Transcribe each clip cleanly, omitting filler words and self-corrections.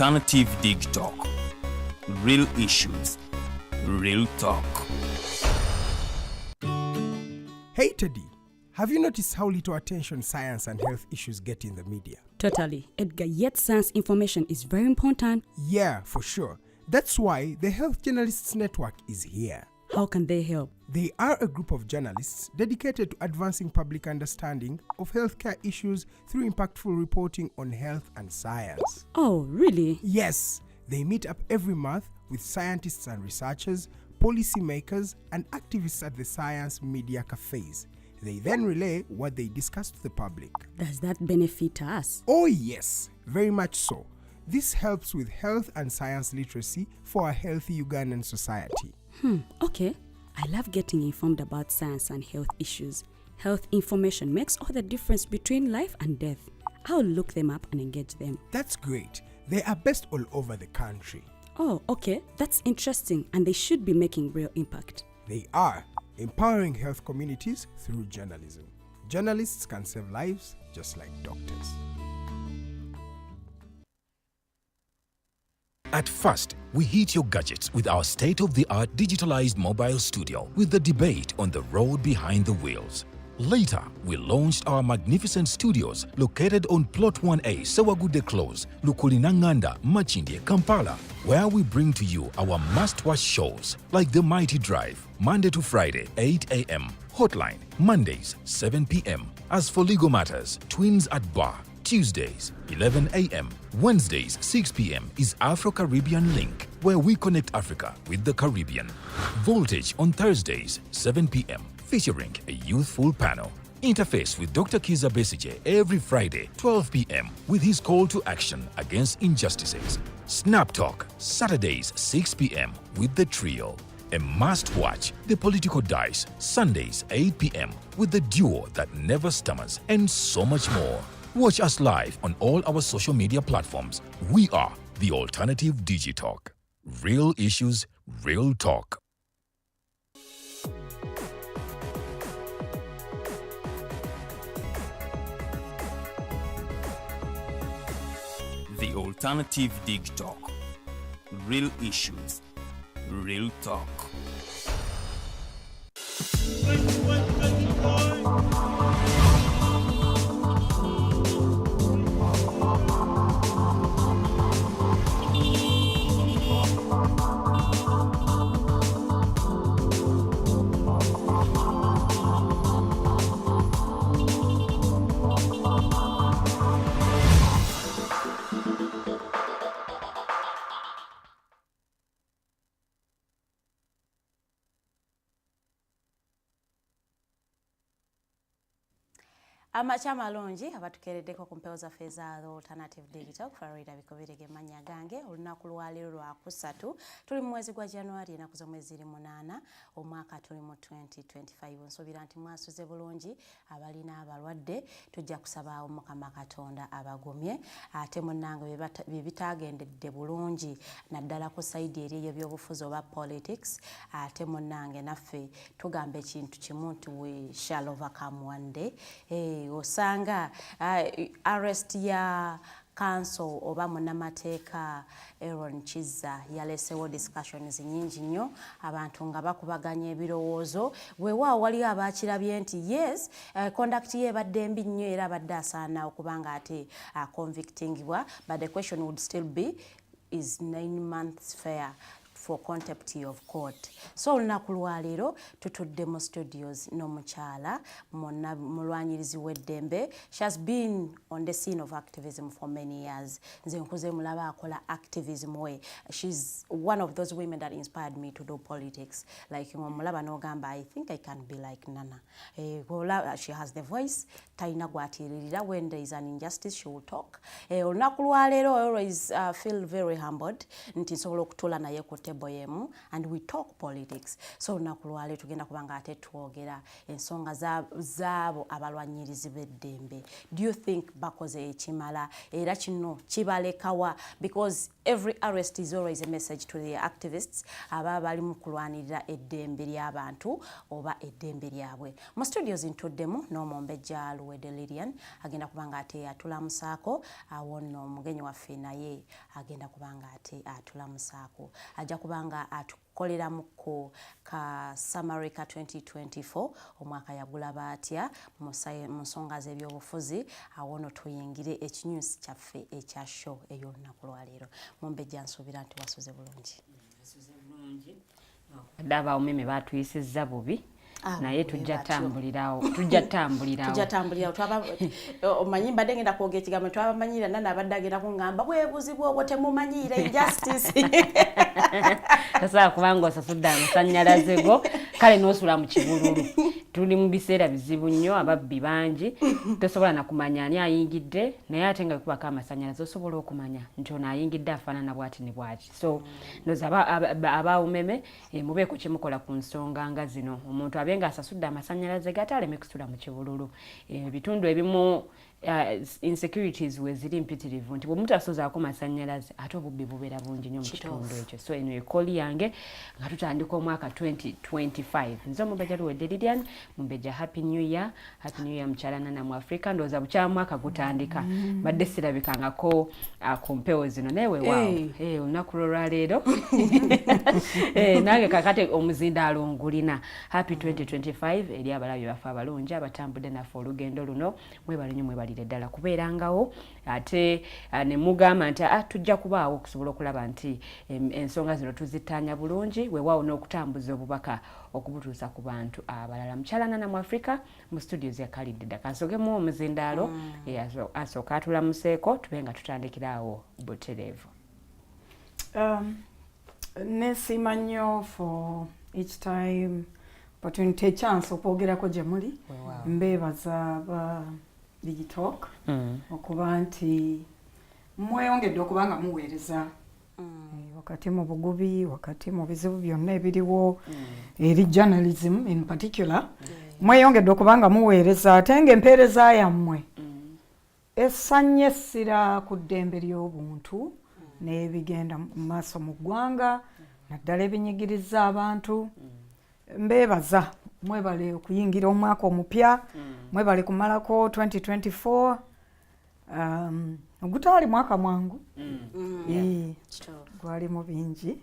Alternative Dig Talk. Real issues, real talk. Hey Teddy, have you noticed how little attention science and health issues get in the media? Totally, Edgar, yet science information is very important. Yeah, for sure. That's why the Health Journalists Network is here. How can they help? They are a group of journalists dedicated to advancing public understanding of healthcare issues through impactful reporting on health and science. Oh, really? Yes, they meet up every month with scientists and researchers, policymakers, and activists at the science media cafes. They then relay what they discuss to the public. Does that benefit us? Oh yes, very much so. This helps with health and science literacy for a healthy Ugandan society. Okay. I love getting informed about science and health issues. Health information makes all the difference between life and death. I'll look them up and engage them. That's great. They are based all over the country. Oh, okay. That's interesting, and they should be making real impact. They are empowering health communities through journalism. Journalists can save lives just like doctors. At first, we hit your gadgets with our state-of-the-art digitalized mobile studio with the debate on the road behind the wheels. Later, we launched our magnificent studios located on Plot 1A, Sewagude Close, Lukulinanganda, Machindye, Kampala, where we bring to you our must-watch shows like The Mighty Drive, Monday to Friday, 8 a.m., Hotline, Mondays, 7 p.m. As for legal matters, Twins at Bar, Tuesdays, 11 a.m. Wednesdays, 6 p.m. is Afro-Caribbean Link, where we connect Africa with the Caribbean. Voltage on Thursdays, 7 p.m., featuring a youthful panel. Interface with Dr. Kiza Besije every Friday, 12 p.m. with his call to action against injustices. Snap Talk, Saturdays, 6 p.m. with the trio. A must-watch, The Political Dice, Sundays, 8 p.m. with the duo that never stammers, and so much more. Watch us live on all our social media platforms. We are the Alternative Digitalk. Real issues, real talk. The Alternative Dig Talk. Real issues, real talk. Amacha malungi abatukereddeko ku mpewo zaffe eza Alternative Digital kufaanira bikobirege manya gange olunaku lwaleero lwa kusatu tuli mu mwezi gwa January ennaku z'omwezi 8 omwaka tuli mu 2025 nsobira nti mwasuze bulungi abalina abalwadde tujja kusaba Mukama Katonda abagumye ate munnange bye bitagendedde bulungi naddala ku side eri y'ebyobufuzi oba politics ate munnange naffe tugamba ekintu kimu nti we shall overcome one day. Osanga arrest ya council oba Munnamateeka Eron yalesewo discussions nyingi nnyo abantu nga bakubaganya ebirowoozo weewaawo waliwo abakirabye nti yes conduct ye ebadde mbi nnyo era abadde asaana okubanga ate convictingibwa but the question would still be is 9 months fair for contempt of court. So olunaku lwaleero tutudde mu studios n'omukyala mulwanyirizi w'eddembe. She has been on the scene of activism for many years. Nze nkuze mulaba akola activism we. She's one of those women that inspired me to do politics. Like mulaba n'ogamba I think I can be like Nana. She has the voice. Taina gwatiririra when there is an injustice she will talk. Olunaku lwaleero I always feel very humbled nti nsobola okutuula naye ku table table yemu and we talk politics. So olunaku lwaleero tugenda kubanga ate twogera ensonga zaabo abalwanyirizi b'eddembe. Do you think bakoze ekimala era kino kibalekawa? Because every arrest is always a message to the activists aba bali mu kulwanirira eddembe ly'abantu oba eddembe lyabwe. Mu studios ntuddemu n'omumbejja Luwede Lilian agenda kubanga ate atulamusaako, awo nno omugenyi waffe naye agenda kubanga ate atulamusaako. Ajja kubanga atukoleramu ku ka summary ka 2024 omwaka yagulaba atya mu nsonga z'ebyobufuzi. Awo nno tuyingire ekinyusi kyaffe ekya show ey'olunaku lwaleero. Mumbejja nsuubira nti wasuze bulungi. Daba omeme batuyisizza bubi. Naye tujja tambulirawo twaba omanyi mbadde ngenda kwogera ekigambo twabamanyira nana abadde agenda kuŋŋamba bwebuzibu obwo temumanyira injustice tasobola kubanga osasudde amasannyalaze go kale n'osula mu kibululu. Tuli mu biseera bizibu nnyo, ababbi bangi, tosobola na kumanya ani ayingidde, naye ate nga bikubako amasannyalaze osobola okumanya nti ono ayingidde afaanana bw'ati ne bw'ati. So ndoza abaawumeme mubeeko kye mukola ku nsonga nga zino. Omuntu abenga asasudde amasannyalaze gate aleme kusula mu kibululu. Ebitundu ebimu insecurities we ziri mpitirivu nti bwe mutasozaako masannyalaze ate obubbi bubeera bungi nnyo mu kitundu ekyo. So eno ekoli yange nga tutandika omwaka 2025. Nze omumbejja Luwede Lilian, mumbejja happy new year mukyala na Mwafrika. Ndowooza bukyala mwaka gutandika badde sirabikangako ku mpewo zino naye weewaawo olunaku lwaleero nange kakate omuzindaalo ngulina. Happy 2025 eri abalabi baffe abalungi abatambudde naffe olugendo luno. Mwebale nnyo mwebalire ddala kubeerangawo ate ne mugamba nti tujja kubaawo okusobola okulaba nti ensonga zino tuzitaanya bulungi, weewaawo n'okutambuza obubaka okubutuusa ku bantu abalala. Mukyala na Mwafrika mu studios ya Kalidde ddaka asogemu omuzindaalo asooka atulamuseeko tube nga tutandikiraawo butereevu. Nesiima nnyo for each time opportunity a chance okwogerako gye muli. Mbeebaza ba Digitalk okuba nti mweyongedde okuba nga muweereza wakati mu bugubi, wakati mu bizibu byonna ebiriwo eri journalism in particular. Mweyongedde okuba nga muweereza ate ng'empeereza yammwe essannya essira ku ddembe ly'obuntu n'ebigenda mu maaso mu ggwanga naddala ebinyigiriza abantu. Mbeebaza mwebale okuyingira omwaka omupya, mwebale kumalako 2024. Ogutaali mwaka mwangu gwalimu bingi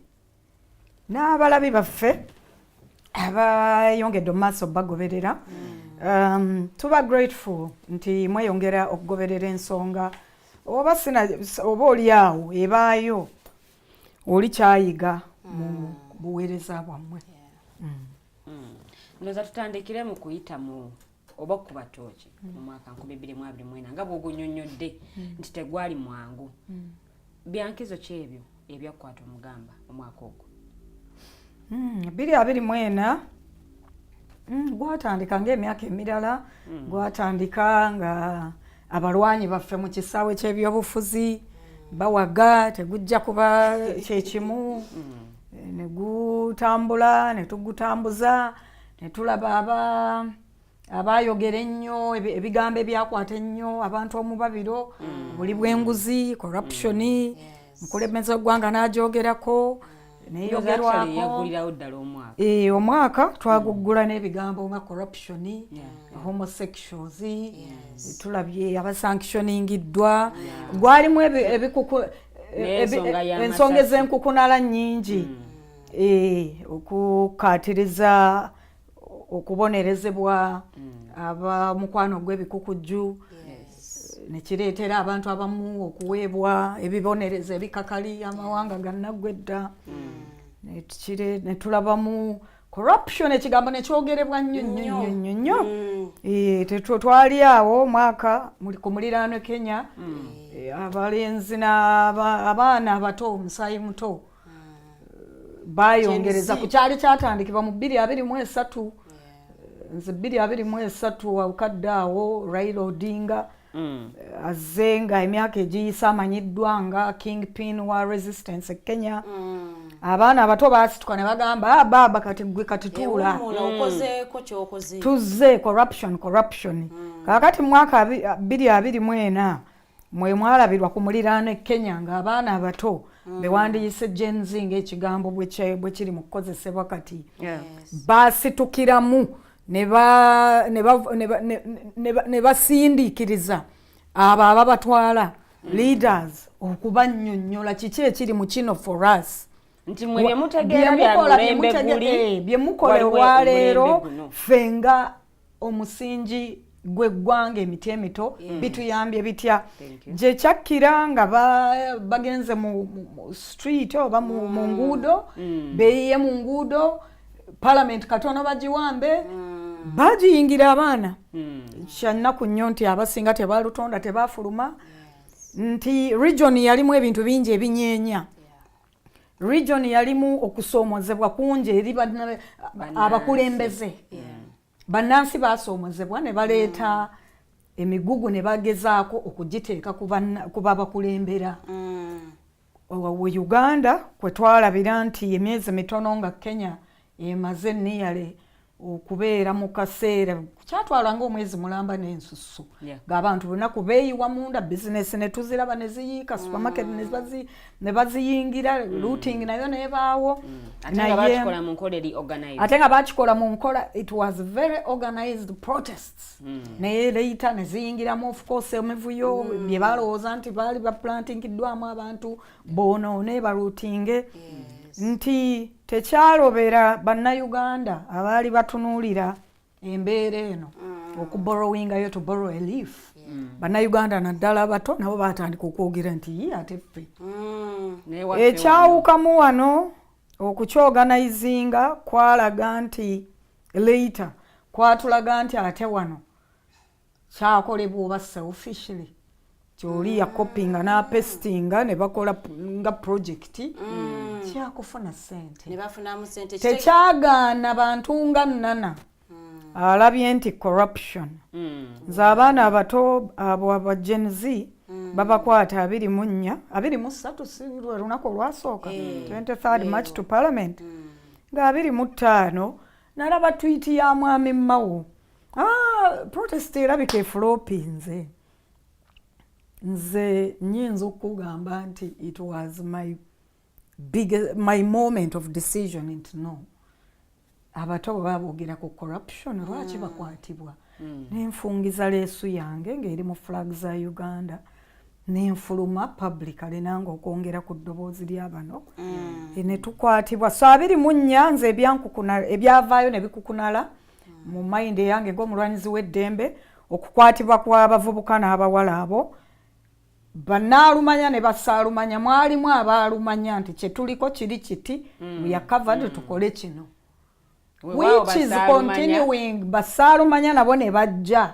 n'abalabi baffe abayongedde mu maaso bagoberera. Tuba grateful nti mweyongera okugoberera ensonga oba oli awo ebaayo oli kyayiga mu buweereza bwammwe. Ndoza tutandikire mu kuyita mu oba ku batooki mu mwaka 2024 nga bw'ogunnyonnyodde nti tegwali mwangu. Byankizo ki ebyo ebyakwata omugamba omwaka ogwo? 2024 gwatandika ng'emyaka emirala, gwatandika nga abalwanyi baffe mu kisaawe ky'ebyobufuzi bawaga tegujja kuba kyekimu. Ne gutambula ne tugutambuza ne tulaba abayogera ennyo ebigambo ebyakwata ennyo abantu omubabiro buli bw'enguzi, corruption, mukulembeze ggwanga n'agyogerako neyogerwako. Omwaka twaguggula n'ebigambo nga corruption, homosexuals, tulabye abasanctioningiddwa. Gwalimu ebikuku ensonga ez'enkukunala nnyingi okukatiriza okubonerezebwa abamukwano gw'ebikukujju nekireetera abantu abamu okuweebwa ebibonerezo ebikakali amawanga gannaggwedda. Netulabamu corruption ekigambo nekyogerebwa nnyo. Twali awo omwaka ku muliraano Kenya abalenzi n'abaana abato omusaayi muto bayongereza ku kyali kyatandikibwa mu 2023. Nze 2023 awukadde awo Raila Odinga azze nga emyaka egiyisa amanyiddwa nga kingpin wa resistance Kenya. abaana abato baasituka ne bagamba baba kati gwe kati tuula tuzze corruption kakati mu mwaka 2024 mwe mwalabirwa ku muliraano Kenya ng'abaana abato bewandiyise Gen Z ng'ekigambo bwe kiri mu kukozesebwa kati baasitukiramu ne basindiikiriza abo ababatwala leaders okubannyonnyola kiki ekiri mu kino for us nti mwe byemutegeera byemukola olwaleero ffe nga omusingi gw'eggwanga emiti emito bituyambye bitya gye kyakkira nga bagenze mu street oba mu nguudo beeyiye mu nguudo parliament katono bagiwambe bagiyingira abaana kyannaku nnyo nti abasinga tebalutonda tebafuluma nti region yalimu ebintu bingi ebinyeenya region yalimu okusoomozebwa kungi eri abakulembeze bannansi basoomozebwa ne baleeta emigugu ne bagezaako okugiteeka ku babakulembera we Uganda kwe twalabira nti emyezi mitono nga Kenya emaze niyale okubeera mu kaseera kyatwala ng'omwezi mulamba n'ensusu ng'abantu lunaku beeyiwa munda bizinesi ne tuziraba ne ziyiika supermarket ne baziyingira looting nayo nebaawo ate nga bakikola mu nkola it was very organized protests naye leeta ne ziyingiramu of course emivuyo bye balowooza nti baali baplantingiddwamu abantu boonoone balootinge nti tekyalobera bannayuganda abaali batunuulira embeera eno okuborrowingayo to borrow a leaf bannayuganda naddala abato nabo batandika okwogera nti ate ffe ekyawukamu wano okukyorganizinga kwalaga nti later kwatulaga nti ate wano kyakolebwa oba selfishly kyoli yakopinga n'apestinga ne bakola nga projekiti kyakufuna ssente tekyagaana bantu nga nnana alabye nti corruption nze abaana abato abo aba Gen Z babakwata 23 si lwe lunaku olwasooka 23rd March to Parliament nga 25 nalaba tweet ya mwami Mao protest erabika efulopinze nze nyinza okugamba nti it was my moment of decision nti no abato baboogera ku corruption lwaki bakwatibwa nenfungiza leesu yange ng'eri mu flag za Uganda nenfuluma publicly nange okwongera ku ddoboozi ly'abano ne tukwatibwa so 24 nze ebyavaayo ne bikukunala mu mind yange ng'omulwanyizi w'eddembe okukwatibwa kw'abavubuka n'abawala abo bannaalumanya ne basaalumanya mwalimu abaalumanya nti kyetuliko kiri kiti we are covered tukole kino which is continuing basaalumanya nabo ne bajja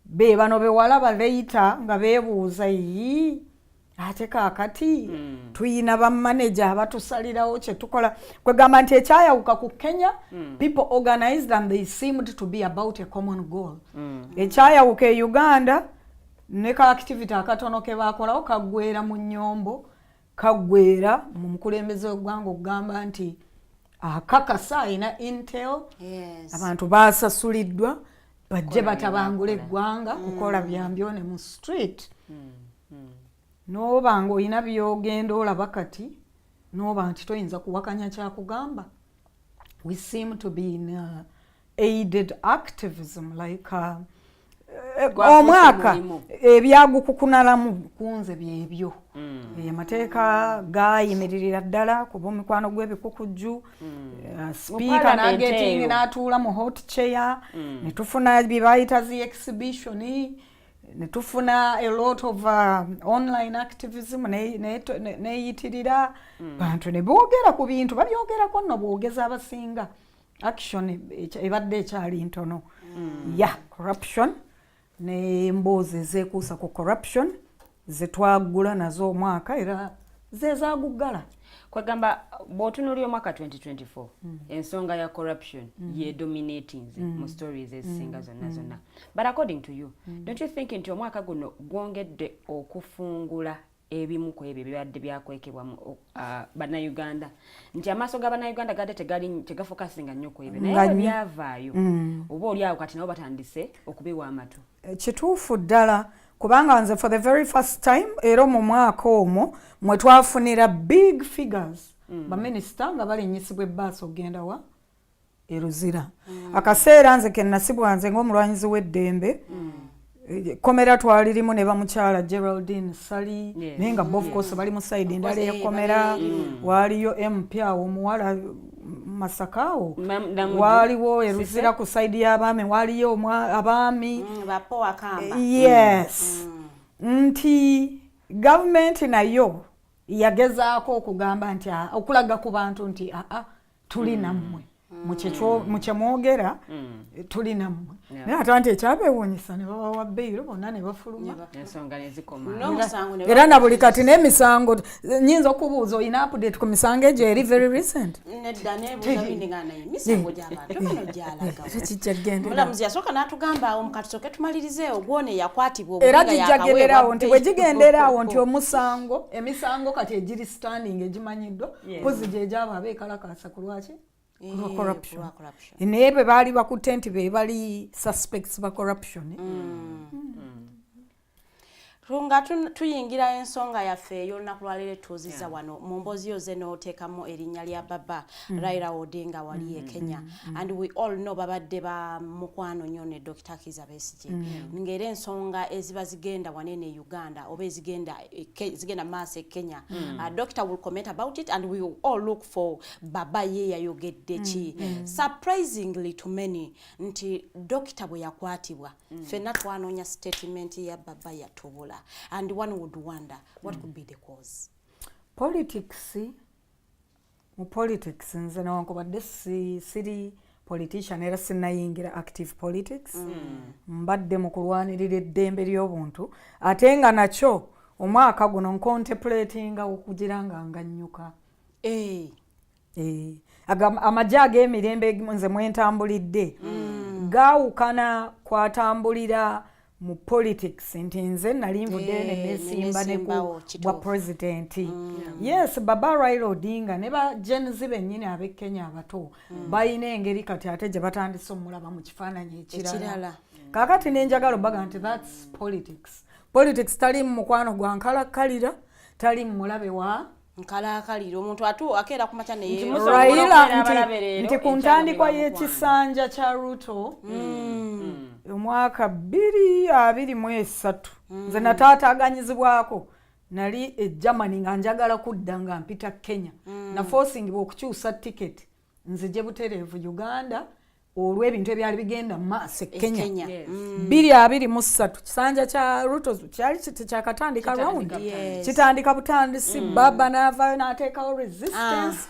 be bano bewalaba leeta nga beebuuza ate kaakati tuyina bamanager abatusalirawo kyetukola kwegamba nti ekyayawuka ku Kenya people organized and they seemed to be about a common goal ekyayawuka e Uganda ne ka activity akatono ke bakolawo kaggwera mu nnyombo kaggwera mu mukulembeze w'eggwanga okugamba nti akakasa alina intel abantu baasasuliddwa bajje batabangula eggwanga kukola byambyone mu street n'oba ng'olina byogenda olaba kati n'oba nti toyinza kuwakanya kyakugamba we seem to be in aided activism like omwaka ebyagukukunalamu kunze byebyo amateeka gayimirira ddala kuba omukwano gw'ebikukujju speaker nagetingi n'atuula mu hot chair ne tufuna bye bayita zi exhibition ne tufuna a lot of online activism neyitirira bantu ne boogera ku bintu babyogerako nno boogeza abasinga action ebadde ekyali ntono corruption n'emboozi ezeekuusa ku corruption zetwagula nazo omwaka era zezaguggala kwegamba bw'otunuulira omwaka 2024 ensonga ya corruption ye dominating mu stories ezisinga zonna but according to you don't you think nti omwaka guno gwongedde okufungula ebimu ku ebyo bibadde byakwekebwa bannayuganda nti amaaso g'abannayuganda gadde tegafokasinga nnyo ku ebyo naye byavaayo oba oli awo kati nabo batandise okubiwa amatu kituufu ddala kubanga nze for the very first time era mu mwaka omwo mwe twafunira big figures baminisita nga balinnyisibwa ebbaasi okugenda wa eruzira akaseera nze kennasibwa nze ng'omulwanyizi w'eddembe komera twalirimu ne bamukyala Geraldine Sali naye nga of course bali mu side endala ekomera waliyo MP awo omuwala Masakao waliwo eruzira ku side y'abaami waliyo abaami yes nti government nayo yagezaako okugamba nti okulaga ku bantu nti tuli nammwe mu kyemwogera tuli nammwe naye ate nti ekyabeewuunyisa ne babawa bbeeyi bonna ne bafuluma era na buli kati n'emisango nnyinza okubuuza olina update ku misango egyo eri very recent mulamuzi yasooka n'atugamba awo mukatusooke tumalirizeewo gwone yakwatibwa era gijjagenderaawo nti bwe gigenderaawo nti emisango kati egiri standing egimanyiddwa pozi gyegyabo abeekalakaasa ku lwaki corruption naye bwe baali bakutte nti be bali suspects ba corruption nga tuyingira ensonga yaffe ey'olunaku lwaleero etuuziza wano mu mboozi yo ze n'oteekamu erinnya lya baba Raila Odinga wali e Kenya and we all know babadde ba mukwano nnyo ne Dr. Kizza Besigye ng'era ensonga eziba zigenda wanene e Uganda oba zigenda maaso e Kenya doctor will comment about it and we will all look for baba ye yayogedde ki surprisingly to many nti doctor bwe yakwatibwa ffenna twanoonya statement ya baba yatubula and one would wonder what could be the cause. Politics nze newankubadde siri politician era sinnayingira active politics mbadde mu kulwanirira eddembe ly'obuntu ate nga nakyo omwaka guno ncontemplatinga okugira nga ngannyuka amagye ag'emirembe nze mwentambulidde gaawukana kwatambulira mu politics nti nze nali nvudde ne nesimba ne ku bwa president yes baba Raila Odinga ne ba Gen Z bennyini ab'e Kenya abato bayina engeri kati ate gye batandise omulaba mu kifaananyi ekirala kaakati nenjagala obaga nti that's politics tali mu mukwano gwa nkalakkalira tali mu mulabe wa nkalakkalira omuntu akeera ku makya naye Raila nti ku ntandikwa y'ekisanja kya Ruto omwaka 2023 nze nataataaganyizibwako nali e Germany nga njagala kudda nga mpita Kenya na forcingibwa okukyusa ticket nzije butereevu Uganda olw'ebintu ebyali bigenda maaso e Kenya 2023 kisanja kya Ruto kyali kyakatandika round kitandika butandisi baba n'avaayo n'ateekawo resistance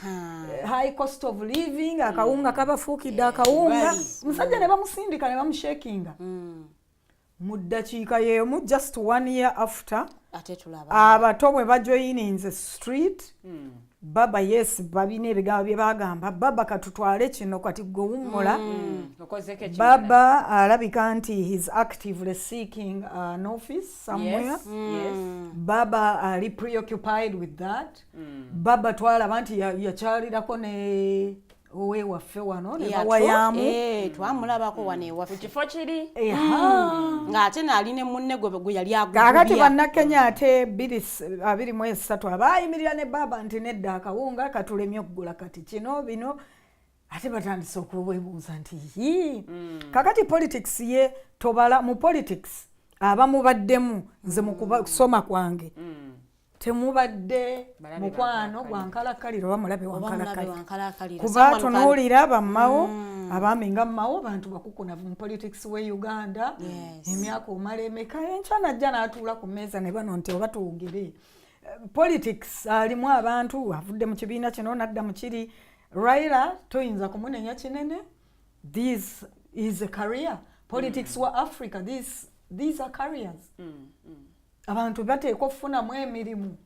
high cost of living akawunga kabafuukidde akawunga musajja ne bamusindika ne bamushakinga mu ddakiika y'emu just 1 year after abato bwe bajoyininze street baba yes babina ebigambo bye bagamba baba katutwale kino kati gwewummula baba alabika nti he's actively seeking an office somewhere baba ali preoccupied with that baba twalaba nti yakyalirako ne owewaffe wano ne bawayamu twamulabako wano ewaffe kifo kiri ng'ate naali ne munne gwe yali agubya kaakati bannakenya ate 23 abaayimirira ne baba nti nedda akawunga katulemye okugula kati kino bino ate batandise okwebuuza nti kaakati politics ye tobala mu politics abamu baddemu nze mu kusoma kwange temubadde mukwano gwa nkalakkalira oba mulabe wa nkalakkalira kuba tunuulira bammawo abaami nga mmawo bantu bakukunavu mu politics we Uganda emyaka omala emeka enkya najja n'atuula ku mmeeza ne bano nti oba tuwugire politics alimu abantu avudde mu kibiina kino nadda mu kiri Raila toyinza kumunenya kinene this is a career politics wa Africa these are careers abantu bateekwa okufunamu emirimu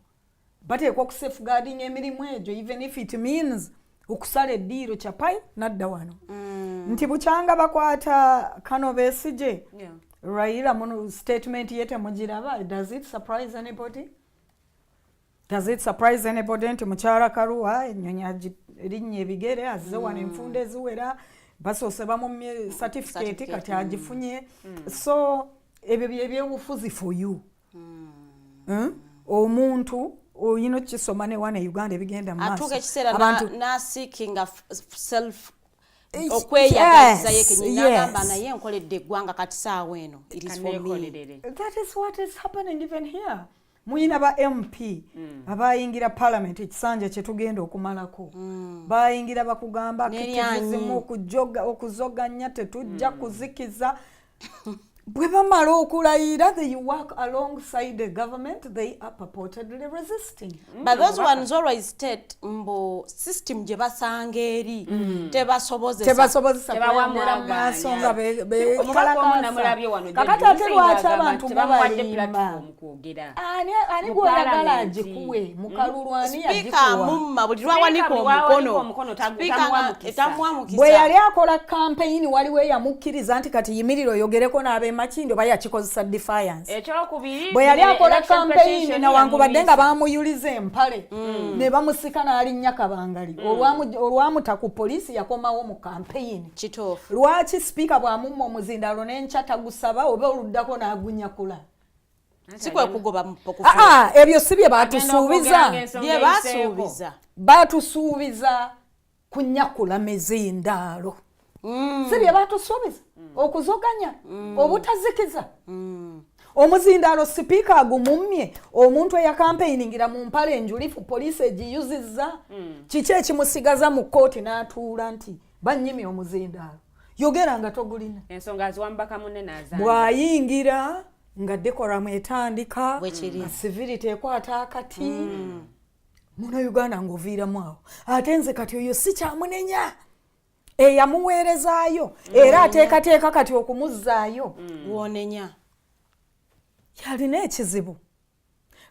bateekwa okusafeguarding emirimu egyo even if it means okusala eddiiro kyapai nadda wano nti bukyanga bakwata Kano Besigye Raila muno statement ye temugiraba does it surprise anybody Does it surprise anybody nti mukyala Karuwa ennyonyi erinnya ebigere azze wano enfunda eziwera basoose bamumye certificate kati agifunye so ebyo byebyobufuzi for you omuntu oyina okukisoma ne wana Uganda ebigenda mu maaso atuuka ekiseera n'asiikinga self okweyagaliza yekenyi n'agamba naye nkoledde eggwanga kati saawa eno it is for me. That is what is happening even here. Muyina ba MP abayingira parliament ekisanja kye tugenda okumalako bayingira bakugamba activism okuzoganya tetujja kuzikiza bwe bamala okulayira they work alongside the government they are purportedly resisting. But those ones always state mbo system gye basanga eri tebasobozesa tebawamula maaso nga kakati ate lwaki abantu babalimba ani gw'oyagala agikuwe mukalulu ani yagikuwa buli lwawanika omukono bwe yali akola campaign waliwo eyamukkiriza nti kati yimiriro oyogereko n'ab'emakindo oba yakikozesa defiance bwe yali akola campaign newankubadde nga bamuyuliza empale ne bamusika n'alinnya kabangali olwamuta ku poliisi yakomawo mu campaign. Lwaki sipiika bw'amumma omuzindaalo n'enkya tagusaba oba oluddako n'agunyakula? Ebyo si bye batusuubiza kunyakula mizindaalo si bye batusuubiza okuzoganya obutazikiza omuzindaalo sipiika agumumye omuntu eyakampeyingira mu mpale enjulifu poliisi egiyuzizza kiki ekimusigaza mu kkooti n'atuula nti bannyimye omuzindaalo yogera nga togulina ensonga ziwambaka munne n'azanjala bw'ayingira nga dekoramu etandika nga civility ekwata akati muno Uganda ng'oviiramu awo ate nze kati oyo si kyamunenya eyamuweerezaayo era ateekateeka kati okumuzzaayo wonenya yalina ekizibu.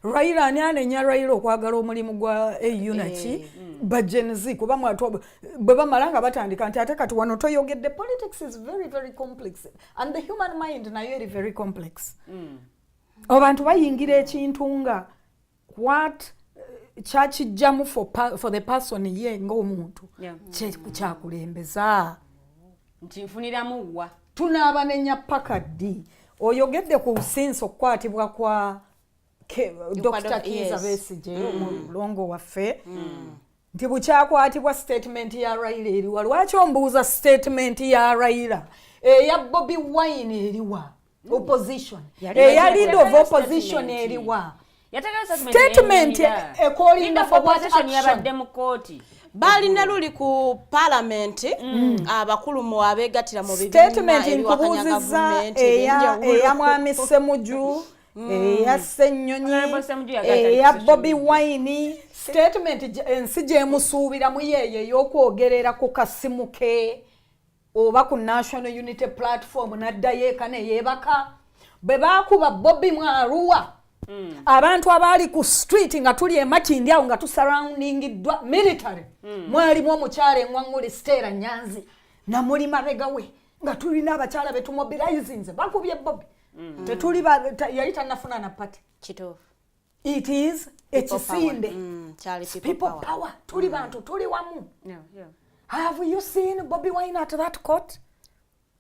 Raila ani anenya Raila okwagala omulimu gwa unity bagenzi kuba mwatu bwe bamala nga batandika nti ate kati wano toyogedde politics is very very complex and the human mind nayo eri very complex. Abantu bayingira ekintu nga what kyakijjamu for the person ye ng'omuntu kyakulembeza nti nfuniramu wa tunaabanenya paka ddi oyogedde ku businsi okukwatibwa kwa Dr. Kiza Besigye omulongo waffe nti bukyakwatibwa statement ya Raila eriwa. Lwaki ombuuza statement ya Raila eya Bobi Wine eriwa opposition eya lead of opposition eriwa statement ekolinda for what action yabadde mu kooti balina luli ku parliament abakulu mu abegatira mu bibiina statement nkubuuzizza eya mwami Ssemuju eya Ssenyonyi eya Bobi Wine statement ensi gyemusuubiramu yeeyo ey'okwogerera ku kasimu ke oba ku National Unity Platform n'addayo eka ne yeebaka bwe baakuba Bobi Mwaruwa abantu abaali ku street nga tuli emakindi awo nga tusurroundingiddwa military mwalimu omukyala enwaŋŋule Stella Nyanzi namuli mabega we nga tulina abakyala betumobilizinze bakubye Bobi tetuli yali tannafuna na pati kituufu it is ekisinde people power tuli bantu tuli wamu. Have you seen Bobi Wine at that court?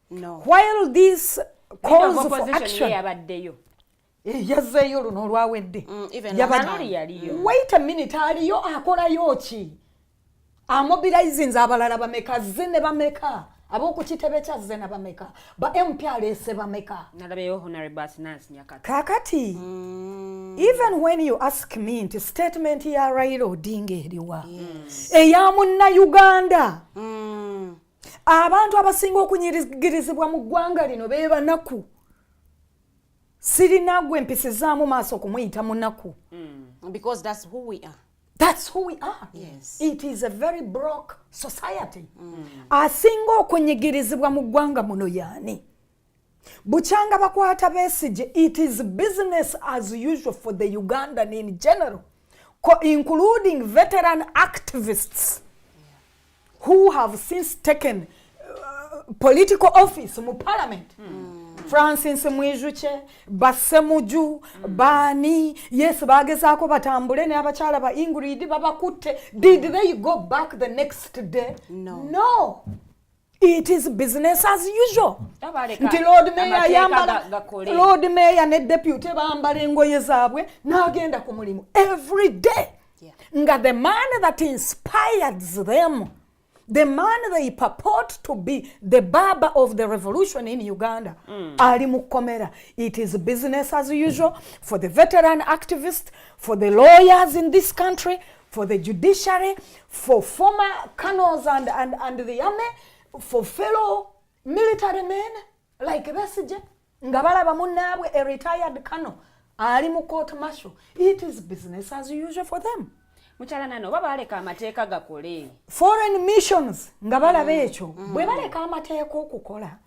No. While this calls for action yabaddeyo yazzeeyo luno olwawedde wait a minute aliyo akolayo ki amobilizinze abalala bameka zene bameka ab'okukitebe kya zene bameka ba MP aleese bameka nalabeyo honorable Nancy Nyakati kakati even when you ask me nti statement ya Raila Odinga eriwa eya Munnayuganda abantu abasinga okunyigirizibwa mu ggwanga lino be banaku sirina gwe mpisizaamu maaso kumuyita munaku because that's who we are. That's who we are. Yes. It is a very broke society. Asinga okunyigirizibwa mu ggwanga muno yaani bukyanga bakwata Besigye it is business as usual for the Ugandan in general including veteran activists who have since taken political office mu parliament Francis Mwijuche, Basemuju, Bani, yes, bagezaako batambule ne abakyala ba Ingrid babakutte. Did they go back the next day? No. It is business as usual. Nti Lord Mayor ne deputy bambala engoye zaabwe n'agenda ku mulimu every day. Nga the man that inspires them, the man they purport to be the baba of the revolution in Uganda, ali mu komera. It is business as usual for the veteran activists, for the lawyers in this country, for the judiciary, for former colonels and the army, for fellow military men like Besije, Ngabalaba Munabwe, a retired colonel, ali mu court martial. It is business as usual for them. Foreign missions ngabala becho bwe baleka amateeko okukola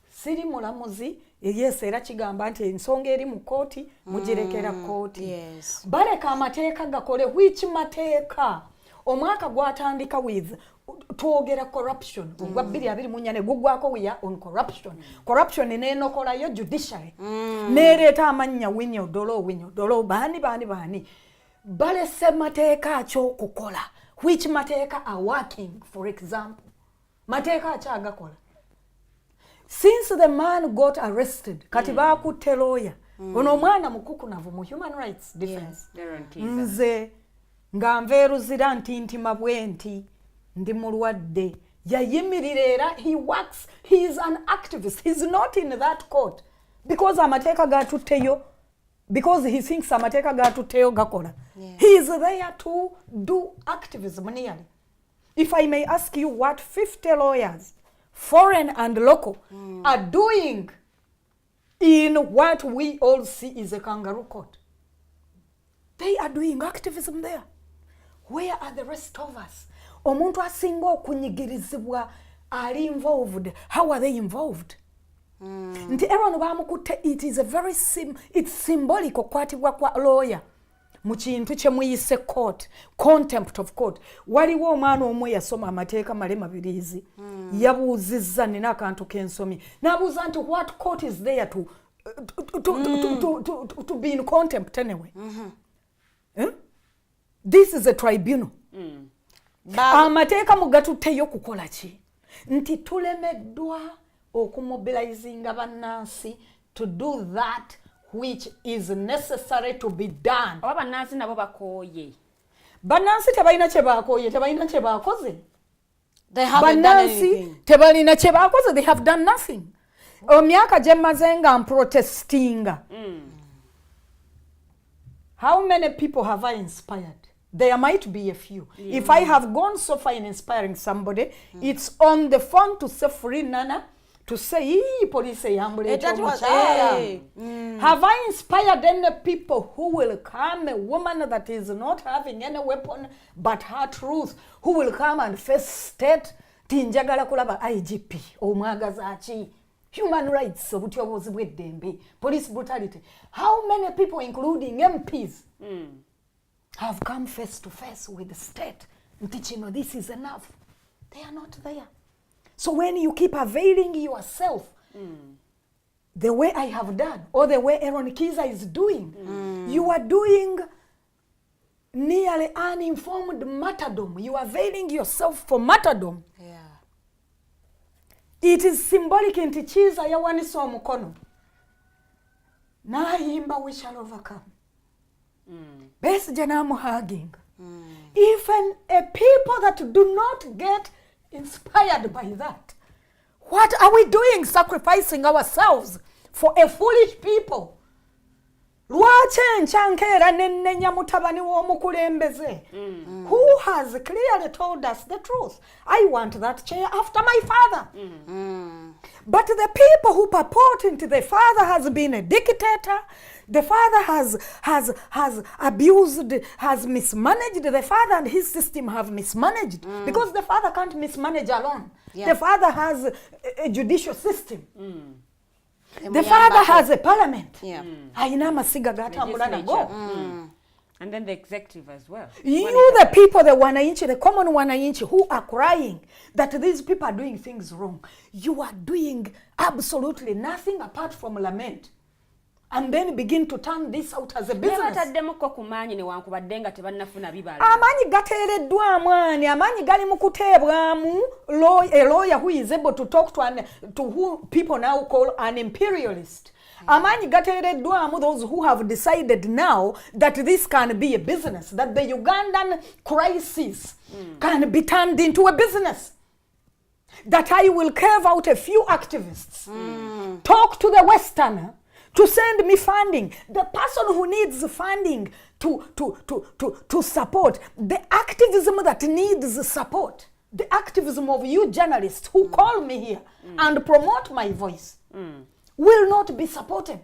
siri mulamuzi yes era kigamba nti ensonga eri mu kooti mugirekera kooti baleka amateeka gakole which mateeka omwaka gwatandika with twogera corruption gwa 2024 gugwako we are on corruption nenokolayo judiciary nereeta amanya winyo dolo bani balese mateeka akyokukola which mateeka are working. For example, mateeka akyagakola since the man got arrested kati baakutte lawyer ono omwana mukukunavu mu human rights defense nze nga nveeruzira ntintima bwenti ndi mulwadde yayimirira era he is an activist. He's not in that court because amateeka gatutteyo because he thinks amateeka gatutteyo gakola. He is there to do activism nearly. If I may ask you what 50 lawyers, foreign and local, are doing in what we all see is a kangaroo court. They are doing activism there. Where are the rest of us? Omuntu asinga okunyigirizibwa ali involved. How are they involved? Nti Eron bamukutte, it is a very it's symbolic okwatibwa kwa lawyer mu kintu kye muyise court, contempt of court. Waliwo omwana omwe yasoma amateeka male mabirizi yabuuzizza nina akantu k'ensomi n'abuuza nti what court is there to be in contempt anyway? This is a tribunal. Amateeka mugatutteyo kukola ki? Nti tulemeddwa okumobilizinga bannansi to do that which is necessary to be done. Bannansi nabo bakooye. Bannansi tebalina kye bakooye, tebalina kye bakoze. They haven't done anything. Tebalina kye bakoze, they have done nothing. Omyaka gye mmaze nga protestinga. How many people have I inspired? There might be a few. If I have gone so far in inspiring somebody, it's on the phone to say free Nana, to say, police have I inspired any people who will come, a woman that is not having any weapon but her truth, who will come and face state, tinjagala kulaba IGP, omwagazachi, human rights, police brutality. How many people, including MPs, have come face to face with the state and teaching, you know, this is enough? They are not there. So when you keep availing yourself the way I have done, or the way Eron Kiza is doing, you are doing nearly uninformed martyrdom. You are availing yourself for martyrdom. It is symbolic in Tichiza yawanisa omukono. Nayimba we shall overcome. Best Janamu hugging. Even a people that do not get inspired by that. What are we doing sacrificing ourselves for a foolish people? Lwaki enchankera nennenya mutabani w'omukulembeze who has clearly told us the truth. I want that chair after my father. But the people who purport into the father has been a dictator, the father has abused, has mismanaged, the father and his system have mismanaged because the father can't mismanage alone. The father has a judicial system. The father has a parliament. Aina masiga gatambula nago. And then the executive as well. You, the people, the wananchi, the common wananchi who are crying that these people are doing things wrong. You are doing absolutely nothing apart from lament. And then begin to turn this out as a business. Amaanyi gateereddwamu ani, amaanyi gali mu kuteebwamu a lawyer who is able to talk to who people now call an imperialist. Amaanyi gateereddwamu those who have decided now that this can be a business, that the Ugandan crisis can be turned into a business. That I will carve out a few activists, talk to the Westerner, to send me funding. The person who needs funding to support, the activism that needs support, the activism of you journalists who call me here and promote my voice will not be supported.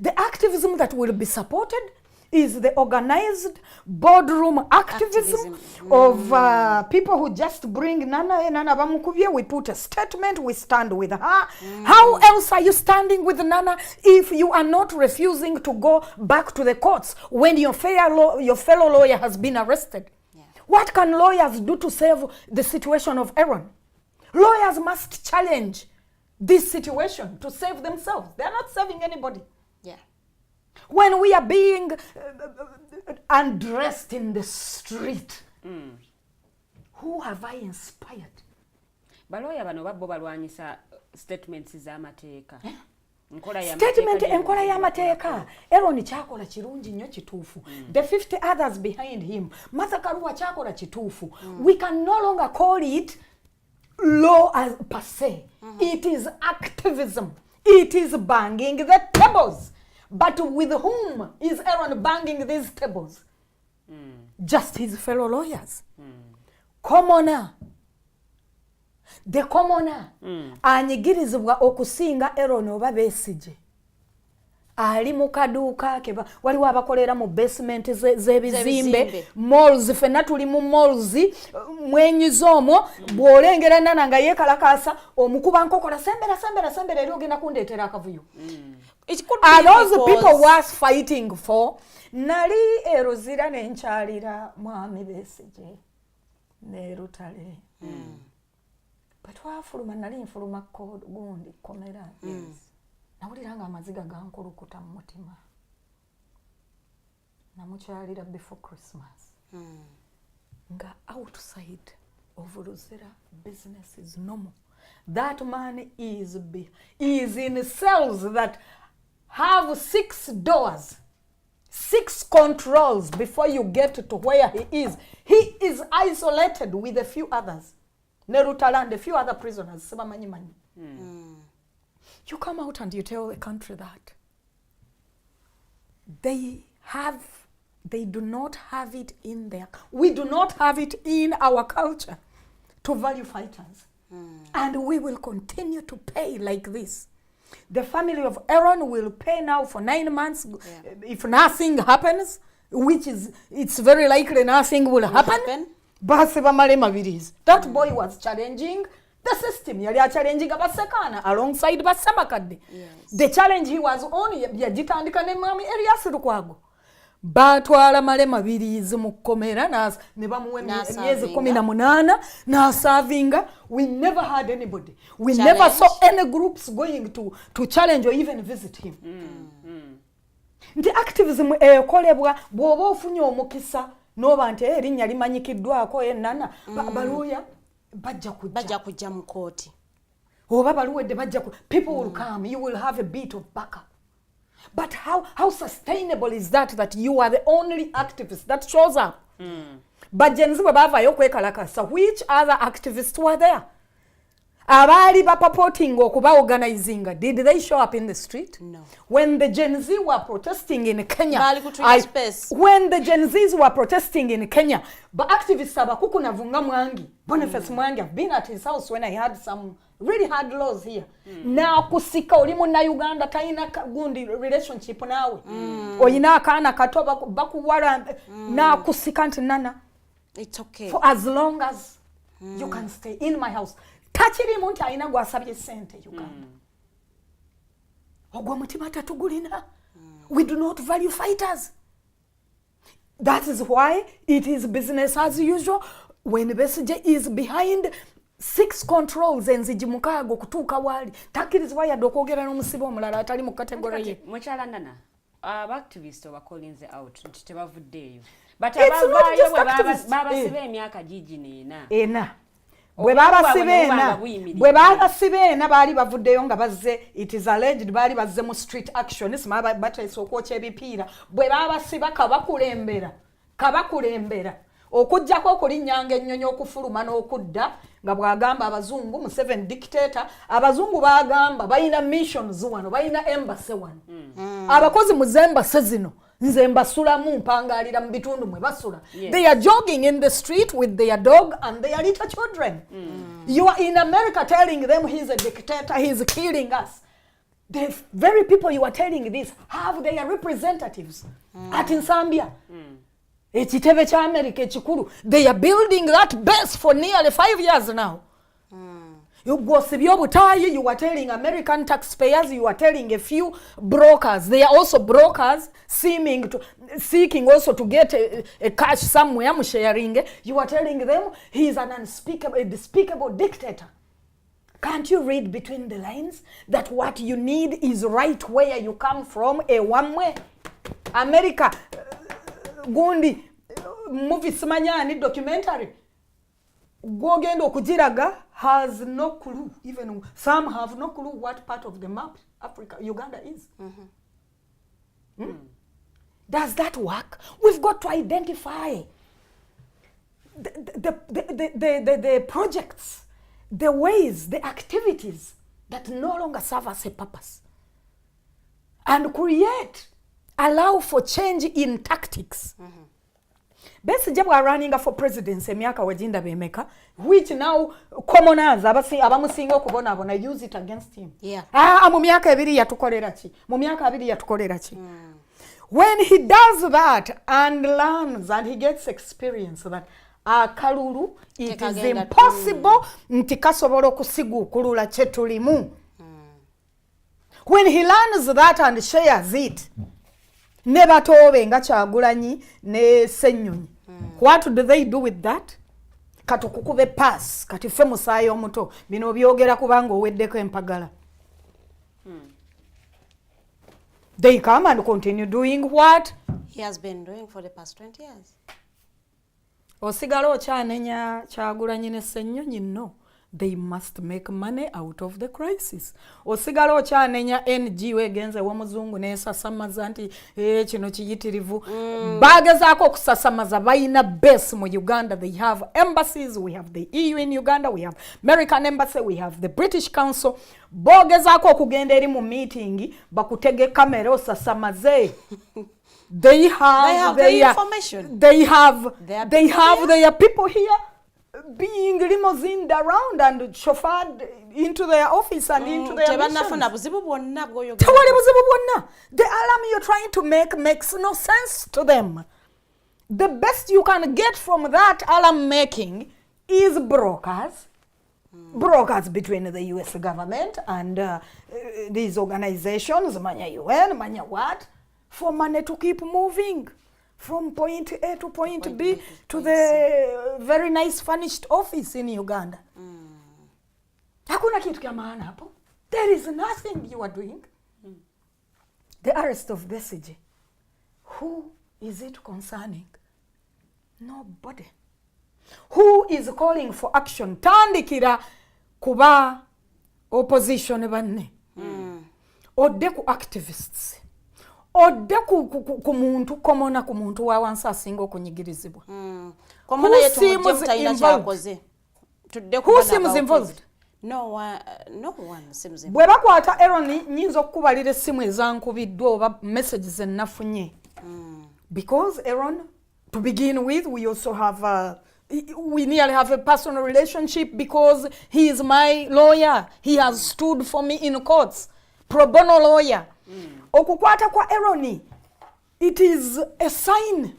The activism that will be supported is the organized boardroom activism of people who just bring Nana Bamukubye. We put a statement, we stand with her. How else are you standing with Nana if you are not refusing to go back to the courts when your fellow lawyer has been arrested? Yeah. What can lawyers do to save the situation of Eron? Lawyers must challenge this situation to save themselves. They are not saving anybody. Yeah. When we are being undressed in the street, who have I inspired? Baloya bano babbo balwanyisa statements z'amateeka. Statement enkola y'amateeka. Eron kyakola kirungi nnyo kituufu. The 50 others behind him. Martha Karua kyakola kituufu. We can no longer call it law as per se. It is activism. It is banging the tables. But with whom is Eron banging these tables? Just his fellow lawyers. Commoner. The commoner. Anyigirizibwa okusinga Eron oba Besigye. Ali mu kaduuka ke waliwo abakolera mu basement z'ebizimbe malls, fenna tuli mu malls mwenyiza omwo bw'olengera Nana nga yeekalakaasa omukuba nkokola sembera eri ogenda kundeetera akavuyo. Are those people worth fighting for? Nali eruzira n'enkyalira Mwami Besigye ne Rutale. Bwe twafuluma nali nfuluma gundi komera. Nawuliranga amaziga gankulukuta mu mutima. Namukyalira before Christmas. Nga outside of Ruzira, business is normal. That man is in cells that have 6 doors, 6 controls before you get to where he is. He is isolated with a few others. Nerutala and a few other prisoners. You come out and you tell the country that they do not have it in there. We do not have it in our culture to value fighters. And we will continue to pay like this. The family of Eron will pay now for 9 months if nothing happens, which is, it's very likely nothing will happen. That boy was challenging the system. Yali challenging abasekana alongside basamakadde. The challenge he was on yagitandika ne Mwami Erias Lukwago. Batwala malema birizi mu komera ne bamuwe myezi 18 na savinga. We never had anybody. We never saw any groups going to challenge or even visit him. The activism ekolebwa bwoba ofunye omukisa noba nti erinnya limanyikiddwako Nana baluya bajja kujja mu kooti. Oba baluwedde bajja people will come, you will have a bit of backup. But how sustainable is that you are the only activist that shows up? But Gen Z bavaayo okwekalakasa. Which other activists were there? Abali purporting okuba organizing, did they show up in the street? No. When the Gen Z were protesting in Kenya, when the Gen Zs were protesting in Kenya, but activists abakuku na vunga Mwangi, Boniface Mwangi, I've been at his house when I had some really hard laws here. Na kusika olimu na Uganda taina gundi relationship nawe. Oyina akaana kato bakuwala na kusika nti Nana. It's okay. For as long as you can stay in my house. Tachiri munti aina gwasabye sente Uganda. Ogwa mutima tatugulina. We do not value fighters. That is why it is business as usual. When Besigye is behind 6 controls enzigi mukaago kutuuka waali takkirizibwa yadde okwogera n'omusibe omulala atali mu kategori ye. Mukyala Nana, abactivist obakolinze out nti tebavuddeeyo. But abavaayo babasiba emyaka gigi ena. Bwe babasiba ena baali bavuddeyo nga bazze, it is alleged baali bazze mu street action simaba bateesa okwokya ebipiira. Bwe babasiba kabakulembera okujjako okulinnyanga ennyonyi okufuluma n'okudda nga bw'agamba abazungu mu 7 dictator. Abazungu bagamba balina missions wano, balina embassy wano. Abakozi mu zembase zino nze mbasulamu mpangaalira mu bitundu mwe basula. They are jogging in the street with their dog and their little children. You are in America telling them he's a dictator, he's killing us. The very people you are telling this have their representatives at Zambia. Ekitebe kya America ekikulu. They are building that base for nearly 5 years now. You are telling American taxpayers, you are telling a few brokers. They are also brokers seeking also to get a cash somewhere, sharing. You are telling them he is an unspeakable, despicable dictator. Can't you read between the lines that what you need is right where you come from, a one way? America, gundi, movie simanyani, documentary. Gogendo kujiraga has no clue, even some have no clue what part of the map Africa, Uganda is. Does that work? We've got to identify the projects, the ways, the activities that no longer serve as a purpose, and allow for change in tactics. Besigye bwa running for presidency emyaka wajinda bemeka, which now commoners abamusinga okubonabona use it against him. Mu myaka 2 yatukolera ki? Mu myaka 2 yatukolera ki? When he does that and learns and he gets experience that akalulu, it is impossible nti kasobola okusiguukulula kye tulimu. When he learns that and shares it, ne batoobe nga Kyagulanyi ne Ssenyonyi. What do they do with that? Katukukube pass, katife musaayi omuto. Bino byogera kubanga oweddeko empagala. They come and continue doing what he has been doing for the past 20 years. Osigala okyanenya Kyagulanyi ne Ssenyonyi, no. They must make money out of the crisis. Osigala okyanenya NGO egenze w'omuzungu n'esasamaza nti kino kiyitirivu. Bagezaako okusasamaza balina base mu Uganda. They have embassies. We have the EU in Uganda. We have American embassy. We have the British Council. Bogezaako okugenda eri mu meeting bakutege kamera osasamaze. They have the information. They have their people here being limousine around and chauffeured into their office and into their missions. The alarm you're trying to make makes no sense to them. The best you can get from that alarm making is brokers. Brokers between the US government and these organizations, Manya UN, Manya what, for money to keep moving from point A to point B to the very nice furnished office in Uganda. Hakuna kitu kya maana hapo. There is nothing you are doing. The arrest of Besigye, who is it concerning? Nobody. Who is calling for action? Tandikira kuba opposition banne. Odde ku activists. Odde ku muntu komona ku muntu wa wansi asinga okunyigirizibwa. Komona yetu mutayina kyakoze. Who seems involved? No one seems involved. Bwe bakwata Eron nyinza okukubalira essimu ezankubiddwa oba messages ennafunye. Because Eron, to begin with, we also have we nearly have a personal relationship because he is my lawyer. He has stood for me in courts. Pro bono lawyer. Okukwata kwa Eron, it is a sign.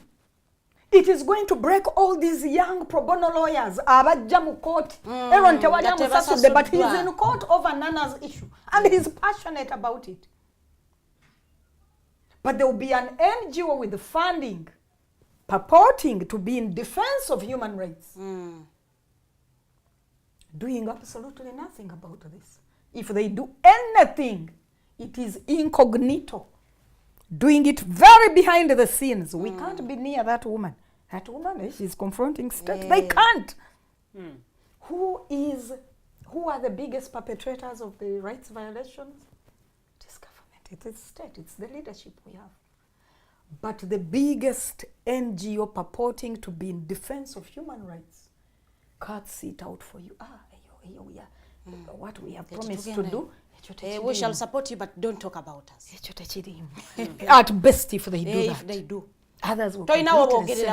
It is going to break all these young pro bono lawyers. Abajja mu court. Eron tewali amusasudde, but he is in court over Nana's issue. And he is passionate about it. But there will be an NGO with funding purporting to be in defense of human rights, doing absolutely nothing about this. If they do anything, it is incognito, doing it very behind the scenes. We can't be near that woman. That woman, she's confronting state. They can't. Who are the biggest perpetrators of the rights violations? It is government, it is state, it's the leadership we have. But the biggest NGO purporting to be in defense of human rights can't see it out for you. Here we are. What we have promised to do. We shall support you, but don't talk about us. At best, if they do that. If they do. Others will completely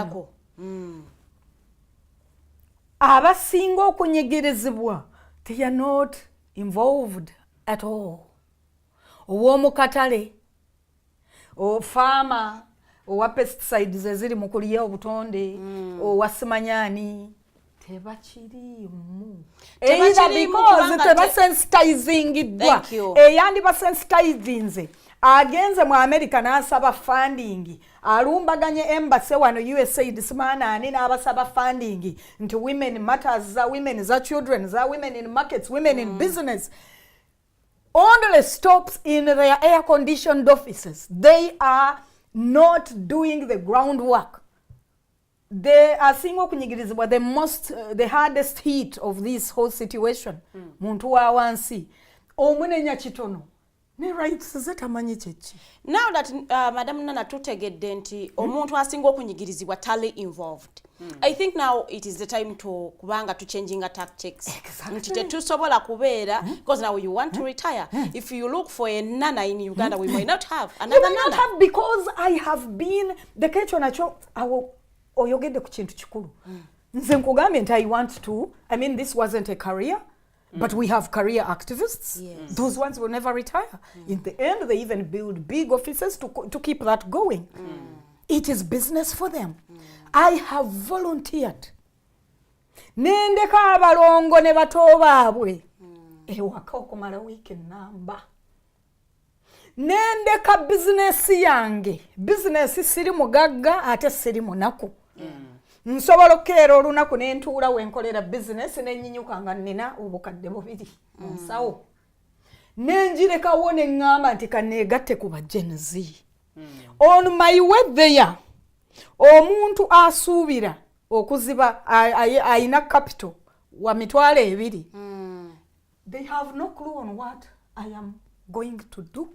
abasinga okunyegerezebwa, they are not involved at all. Ow'omukatale, farmer, owa pesticides eziri mu kulya obutonde, owa simanyani, tebakirimu. Either because tebasensitizingidwa, eyandibasensitizinze, agenze mu America n'asaba funding, alumbaganye embassy wano USAID simanani n'abasaba funding nti women matters, za women, za children, za women in markets, women in business, only stops in their air-conditioned offices. They are not doing the groundwork. They are seeing the hardest hit of this whole situation. Muntu wa wansi omunenya kitono ne rights zetamanyi chechi. Now that Madam Nana tutegedde nti omuntu asinga okunyigirizibwa tali involved, I think now it is the time to kubanga to changing tactics. Nti tetusobola kubeera because now you want to retire. If you look for a Nana in Uganda, we might not have another Nana. We might not have, because I have been the kecho nacho oyogedde ku kintu kikulu. Nze nkugambye nti I want to, I mean, this wasn't a career, but we have career activists. Yes. Those ones will never retire. In the end, they even build big offices to keep that going. It is business for them. I have volunteered. Nendeka abalongo ne bato baabwe ewaka okumala wiiki namba. Nendeka business yange. Business siri mugagga ate siri munaku. Nsobola okukeera olunaku ne ntuula wenkolera business n'ennyinyuka nga nnina obukadde bubiri nsawo. Nenjirekawo ne ŋŋamba nti kanneegatte ku Gen Z. On my way there, omuntu asuubira okuziba ayina capital wa mitwalo 2. They have no clue on what I am going to do.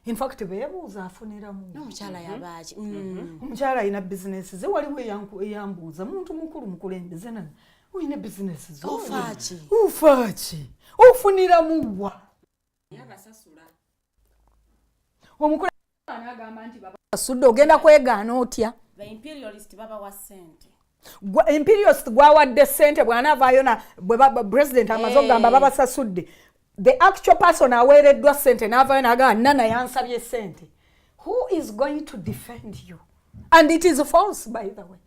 In fact, beebuuza afuniramu. N'omukyala yabaaki. Omukyala ayina business ze, waliwo eyambuuza muntu mukulu mukulembeze nani. Oyina business zo. Ufaaki. Ofuniramu wa? Yabasasula. Omukulu anagamba nti baba asudde ogenda kwegaana otya? The imperialist baba wa Sente. Imperialist gwawadde Sente bw'anaavaayo na president amaze okugamba babasasudde. The actual person aweereddwa Sente n'avaayo n'agamba Nana yansabye Sente. Who is going to defend you? And it is false, by the way.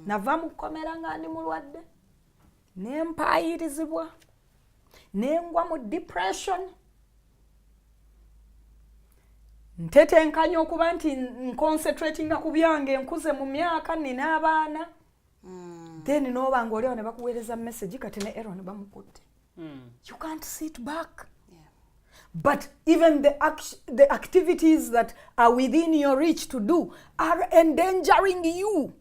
Nava mu kkomera nga ndi mulwadde. Nempaayirizibwa. Nengwa mu depression. Ntetenkanya okuba nti nconcentratinga ku byange, nkuze mu myaka, nina abaana. Then n'oba ng'olyawo ne bakuweereza message kati ne Eron bamukutte. You can't sit back. But even the activities that are within your reach to do are endangering you.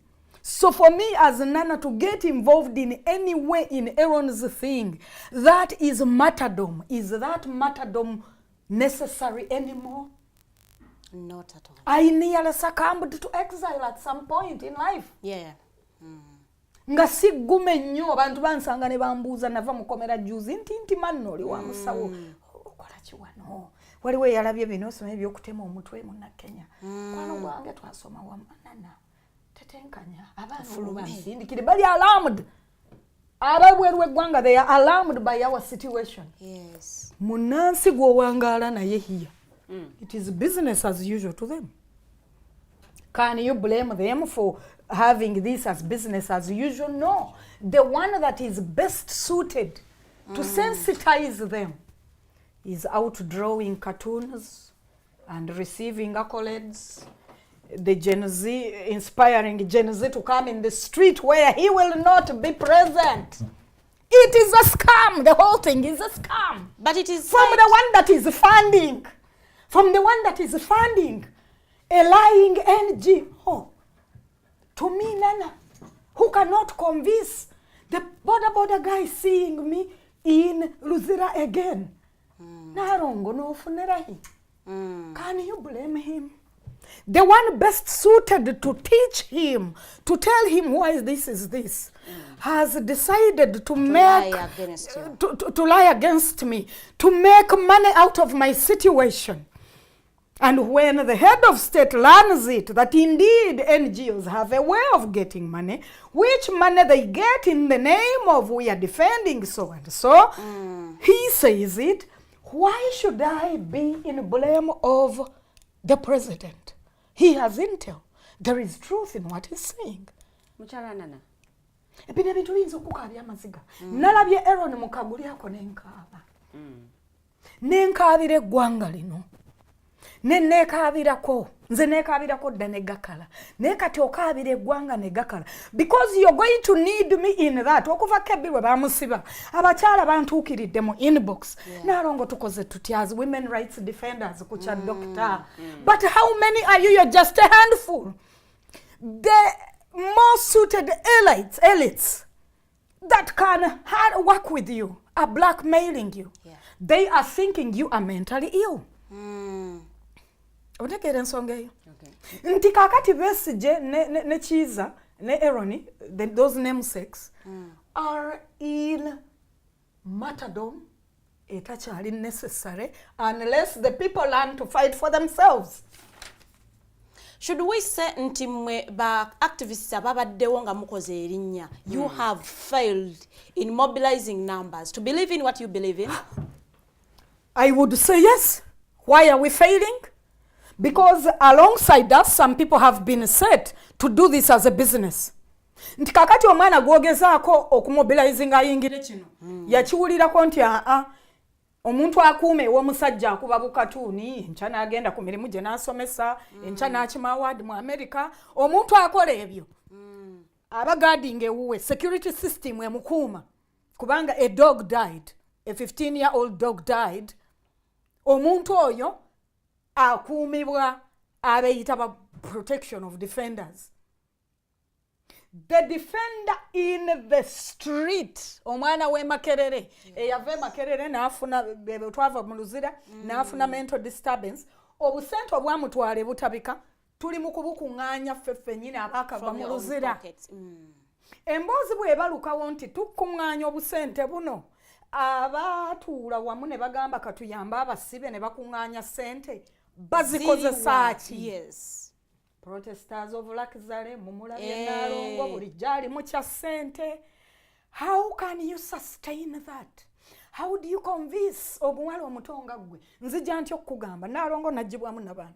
So for me as Nana to get involved in any way in Eron's thing, that is martyrdom. Is that martyrdom necessary anymore? Not at all. I nearly succumbed to exile at some point in life. Yeah. Nga siggume nnyo abantu bansanga ne bambuuza nava mukomera juzi nti manno oli wa musawo okola ki wano, waliwo eyalabye bino osoma ebyokutema omutwe mu Kenya. Kwano gwange twasoma wa Nana tetenkanya abaana bansindikire bali alarmed. Ababweru w'eggwanga, they are alarmed by our situation. Yes. Munansi gwowangaala naye here. It is business as usual to them. Can you blame them for having this as business as usual? No. The one that is best suited to sensitize them is out drawing cartoons and receiving accolades the Gen Z, inspiring Gen Z to come in the street where he will not be present. It is a scam. The whole thing is a scam. But it is from the one that is funding. From the one that is funding a lying NGO. To me, Nana, who cannot convince the border guy seeing me in Luzira again. Narongo no funerahi. Can you blame him? The one best suited to teach him, to tell him why this is this, has decided to lie against me, to make money out of my situation. And when the head of state learns it, that indeed NGOs have a way of getting money, which money they get in the name of we are defending so and so, he says it, why should I be in blame of the president? He has intel. There is truth in what he's saying. Muchalanana. Ebine bintu binza okukabya amaziga. Nalabye Eron mukaguli ako nenkaaba. Nenkaabira eggwanga lino. Nze nekaabirako dda ne gakala. Naye kati okaabira eggwanga ne gakala. Because you're going to need me in that. Okuva Kebbi bwe bamusiba. Abakyala bantuukiridde mu inbox. Naalongo tukoze tutya as women rights defenders ku kya doctor. But how many are you? You're just a handful. The more suited elites that can work with you are blackmailing you. They are thinking you are mentally ill. Otegeera ensonga eyo. Nti kakati Besigye ne Kiiza ne Eron, those namesakes, are in martyrdom. Etakyali necessary unless the people learn to fight for themselves. Should we say nti mwe ba activists ababaddewo nga mukoze erinnya, you have failed in mobilizing numbers to believe in what you believe in? I would say yes. Why are we failing? Because alongside us, some people have been set to do this as a business. Nti kakati omwana gwogezaako okumobilizing ayingire kino. Yakiwulirako nti omuntu akuume ew'omusajja akuba bukatuuni, enkya n'agenda ku mirimu gye n'asomesa, enkya n'akima award mu America. Omuntu akola ebyo. Aba guarding ewuwe, security system emukuuma. Kubanga a dog died, a 15-year-old dog died. Omuntu oyo akuumibwa abeyita ba protection of defenders. The defender in the street, omwana we Makerere, eyave Makerere n'afuna twava mu Luzira, n'afuna mental disturbance, obusente obwamutwala butabika, tuli mu kubukuŋŋaanya ffeffe nnyini abaakava mu Luzira. Emboozi bw'ebalukawo nti tukuŋŋaanya obusente buno, abatuula wamu ne bagamba katuyambe abasibe ne bakuŋŋaanya ssente, bazikozesa ki? Yes. Protesters of Lakizale, Mumulabye Nalongo, bulijjali mu kya ssente. How can you sustain that? How do you convince omuwala omutonga gwe? Nzija ntya okugamba Nalongo najjibwamu n'abaana.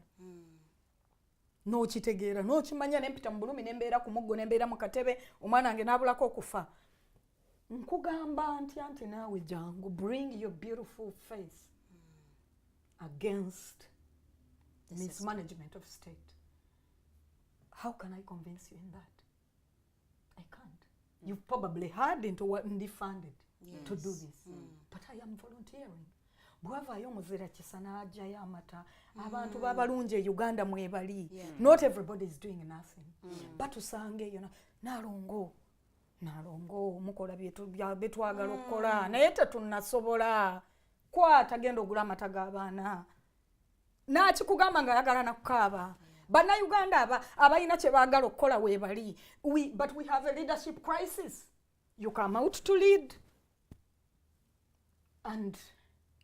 N'okitegeera, n'okimanya n'empita mu bulumi n'embeera ku muggo n'embeera mu katebe, omwana wange n'abulako okufa. Nkugamba ntya nti naawe jangu, bring your beautiful face against mismanagement of state. How can I convince you in that? I can't. You've probably heard into what funded to do this. But I am volunteering. Bwavaayo omuzira kisa n'ajjayo amata. Abantu b'abalungi e Uganda mwebali. Not everybody is doing nothing. But usange eyo Nalongo mukola byetwagala okukola naye tetunnasobola. Kwata genda ogula amata g'abaana. N'akikugamba ng'ayagala nakukaaba. Bannayuganda abalina kye baagala okukola weebali. But we have a leadership crisis. You come out to lead. And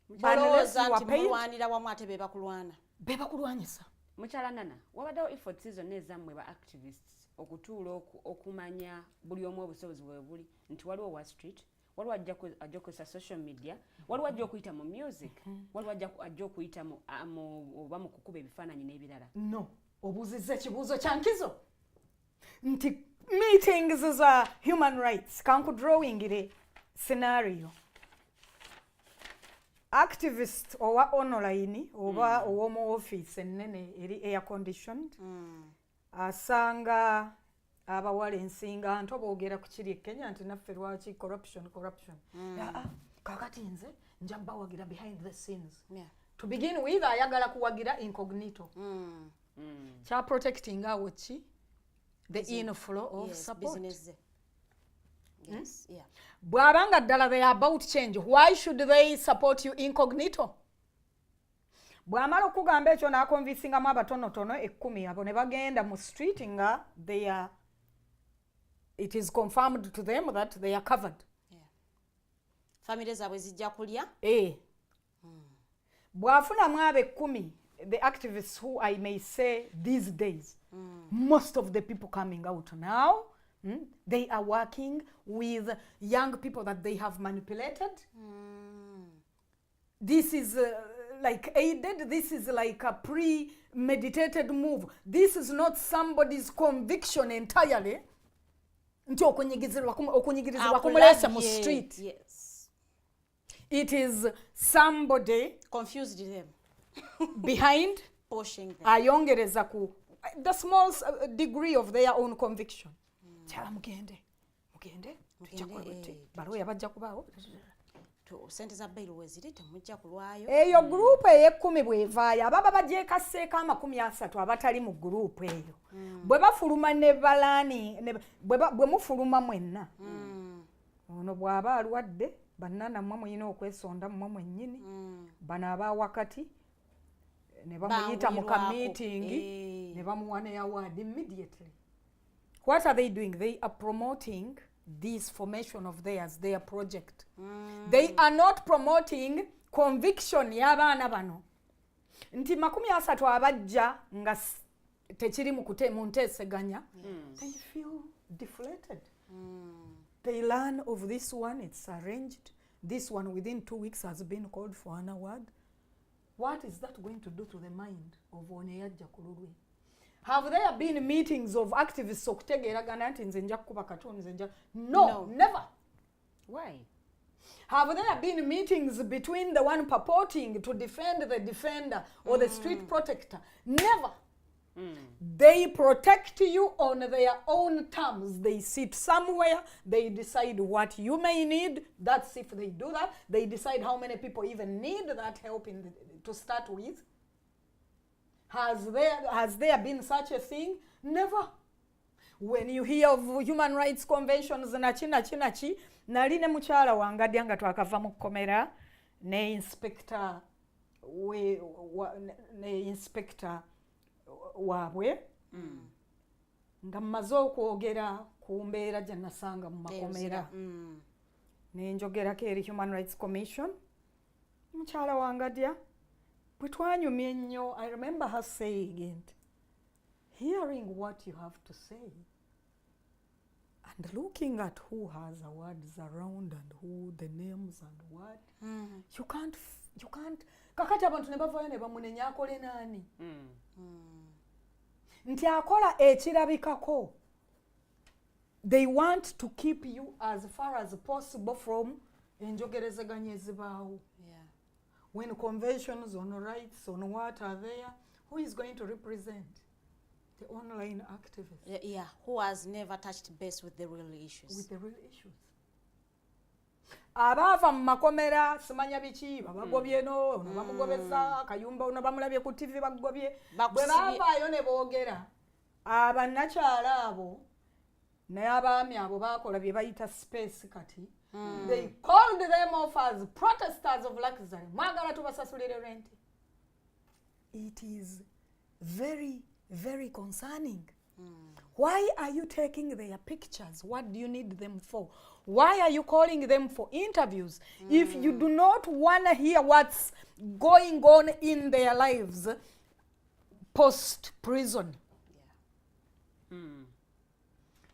unless you are paid, mulwanira wamu ate bebakulwana. Bebakulwanyisa. Mukyala Nana, wabaddewo efforts zonna ezammwe ba activists okutuula okumanya buli omu obusobozi bwe buli nti waliwo wa street, waliwo ajja kukozesa social media, waliwo ajja okuyita mu music, waliwo ajja okuyita oba mu kukuba ebifaananyi n'ebirala. No. Obuuzizza ekibuuzo kya nkizo. Nti meetings za human rights. Kankudrawingire scenario. Activist owa online oba ow'omu office ennene eri air conditioned asanga abawala ensinga nto boogera ku kiri Kenya nti naffe lwaki corruption kakati nze nja bawagira behind the scenes. To begin with, ayagala kuwagira incognito. Kya protecting awo ki the inflow of support. Bw'abanga ddala they are about change, why should they support you incognito? Bw'amala okugamba ekyo n'akonvinsingamu abatonotono 10 abo ne bagenda mu street nga it is confirmed to them that they are covered. Family zaabwe zijja kulya. Bw'afunamu abo 10, the activists who I may say these days, most of the people coming out now, they are working with young people that they have manipulated. This is like aided, this is like a premeditated move. This is not somebody's conviction entirely. Nti okunyigirizibwa kumulesa mu street. It is somebody confused them behind pushing them. Ayongereza ku the small degree of their own conviction. Chala mugende baloya bajja kubaawo sente za bail weziri temujja kulwayo. Eyo group eye10 bwevaayo ababa bagyekasseeko 30 abatali mu group eyo bwe bafuluma ne balani bwe mufuluma mwenna ono bw'aba alwadde bannana mmwe muyina okwesonda mmwe mwennyini bano aba wakati ne bamuyita mu ka meeting ne bamuwa ne award immediately. What are they doing? They are promoting this formation of theirs, their project. They are not promoting conviction y'abaana bano nti 30 abajja nga tekiri mu nteeseganya. They feel deflated. They learn of this one, it's arranged. This one within 2 weeks has been called for an award. What is that going to do to the mind of Oneyajja Kululwe? Have there been meetings of activists okutegeeragana nti nze nja kukuba katoni nze nja? No, never. Why? Have there been meetings between the one purporting to defend the defender or the street protector? Never. They protect you on their own terms. They sit somewhere, they decide what you may need. That's if they do that. They decide how many people even need that help to start with. Has there been such a thing? Never. When you hear of human rights conventions nachi nali ne mukyala wange adya nga twakava mu kkomera ne inspector waabwe nga mmaze okwogera ku mbeera gye nasanga mu makomera ne njogerako eri Human Rights Commission. Mukyala wange adya bwe twanyumya ennyo. I remember her saying it, hearing what you have to say and looking at who has awards around and who the names and what you can't kakati abantu ne bavaayo ne bamunenya akole naani nti akola ekirabikako. They want to keep you as far as possible from enjogerezeganya ezibaawo. When conventions on rights on what are there, who is going to represent the online activists? Who has never touched base with the real issues. Abaava mu makomera simanya biki babagobye no ono bamugobeza Kayumba ono bamulabye ku TV bagobye bwe baavaayo ne boogera abannakyala abo naye abaami abo baakola bye bayita space kati. They called them off as protesters of luxury. Mwagala tubasasulire rent. It is very, very concerning. Why are you taking their pictures? What do you need them for? Why are you calling them for interviews? If you do not want to hear what's going on in their lives post-prison.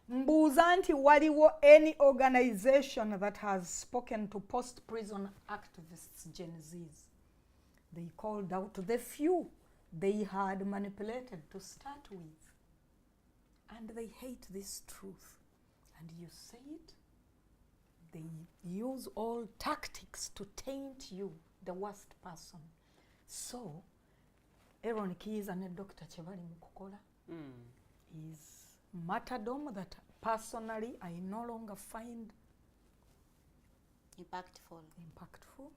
Mbuuza nti waliwo any organization that has spoken to post-prison activists, Gen Zs. They called out the few they had manipulated to start with. And they hate this truth. And you say it, they use all tactics to taint you, the worst person. So, Eron Keys and Dr. Chebali Mukukola, is martyrdom that personally I no longer find impactful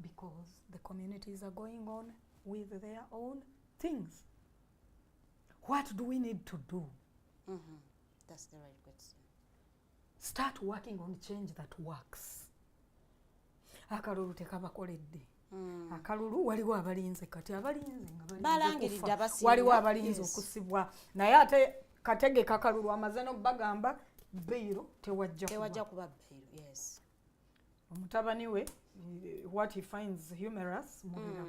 because the communities are going on with their own things. What do we need to do? That's the right question. Start working on change that works. Akalulu tekabakoledde. Akalulu waliwo abalinze kati abalinze nga balangiridde abasinga. Waliwo abalinze okusibwa naye ate kategeka akalulu amaze n'obagamba bbeero tewajja kuba bbeero. Yes. Omutabani we what he finds humorous mubira.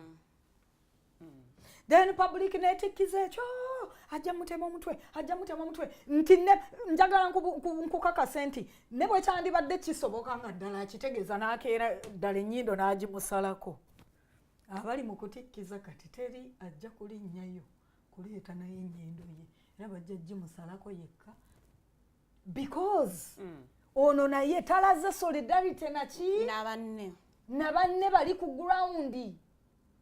Then public netikiza ekyo ajja mutema omutwe nti njagala nkukakasa nti ne bwe kyandibadde kisoboka nga ddala akitegeeza n'akeera ddala ennyindo n'agimusalako. Abali mu kutikkiza kati teri ajja kulinnyayo kuleeta naye ennyindo ye era bajja gimusalako yekka because ono naye talaze solidarity na banne bali ku groundi.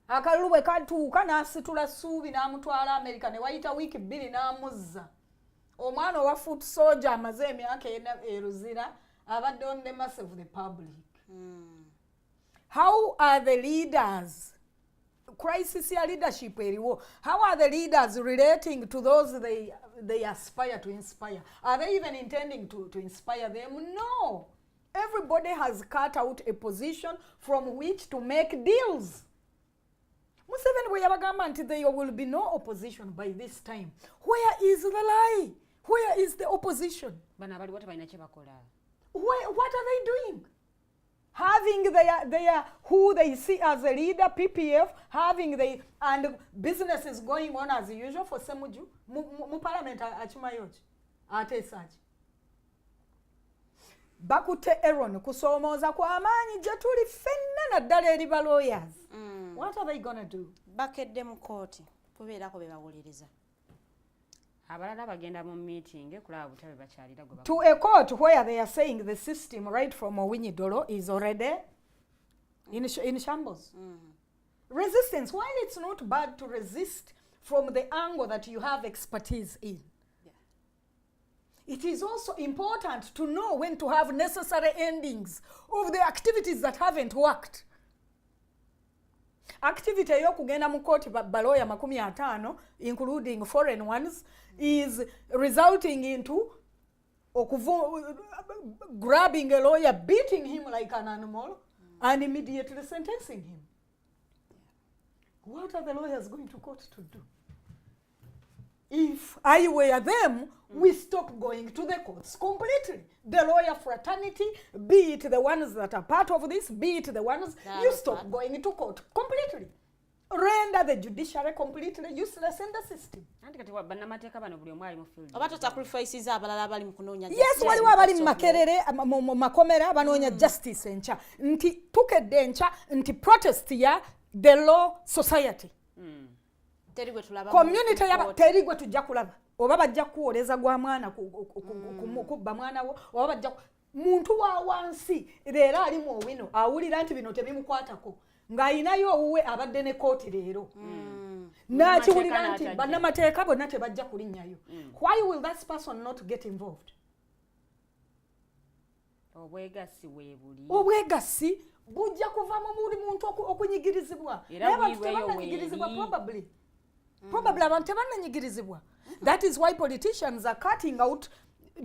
Akalulu bwe katuuka n'asitula Ssuubi n'amutwala America ne wayita wiiki 2 n'amuzza. Omwana owa foot soldier amaze emyaka eruzira abadde on the mercy of the public. How are the leaders? Crisis ya leadership eriwo. How are the leaders relating to those they aspire to inspire? Are they even intending to inspire them? No. Everybody has cut out a position from which to make deals. Museveni bwe yabagamba nti there will be no opposition by this time. Where is the lie? Where is the opposition? Bana bali watu balina kye bakola. What are they doing? Having their who they see as a leader, PPF, and business is going on as usual for Semuju. Mu parliament achimayoji. Ate saji. Bakute Eron kusoomoza kwa amaanyi gye tuli ffenna naddala eri ba lawyers. What are they gonna do? Bakedde mu kooti kubeerako be bawuliriza. Abalala bagenda mu meeting kulaba butabe bakyalira gwe to a court where they are saying the system right from Owinyi Dolo is already in shambles. Resistance, while it's not bad to resist from the angle that you have expertise in, it is also important to know when to have necessary endings of the activities that haven't worked. Activity ey'okugenda mu kooti baloya 50 including foreign ones is resulting into grabbing a lawyer, beating him like an animal and immediately sentencing him. What are the lawyers going to court to do? If I were them, we stop going to the courts completely. The lawyer fraternity, be it the ones that are part of this, be it the ones, you stop going to court completely. Render the judiciary completely useless in the system. Yes, waliwo abali mu makerere mu makomera abanoonya justice encha. Nti tukedde encha nti protest ya the law society. Community yaba terigwe tujja kulaba. Oba bajja kuwoleza gwa mwana kubba mwana wo oba bajja muntu wa wansi leero ali mu owino awulira nti bino tebimukwatako ng'ayinayo owuwe abadde ne kooti leero n'akiwulira nti bannamateeka bonna tebajja kulinnyayo. Why will that person not get involved? Obwegassi bujja kuva mu buli muntu okunyigirizibwa naye abantu tebananyigirizibwa probably abantu tebananyigirizibwa. That is why politicians are cutting out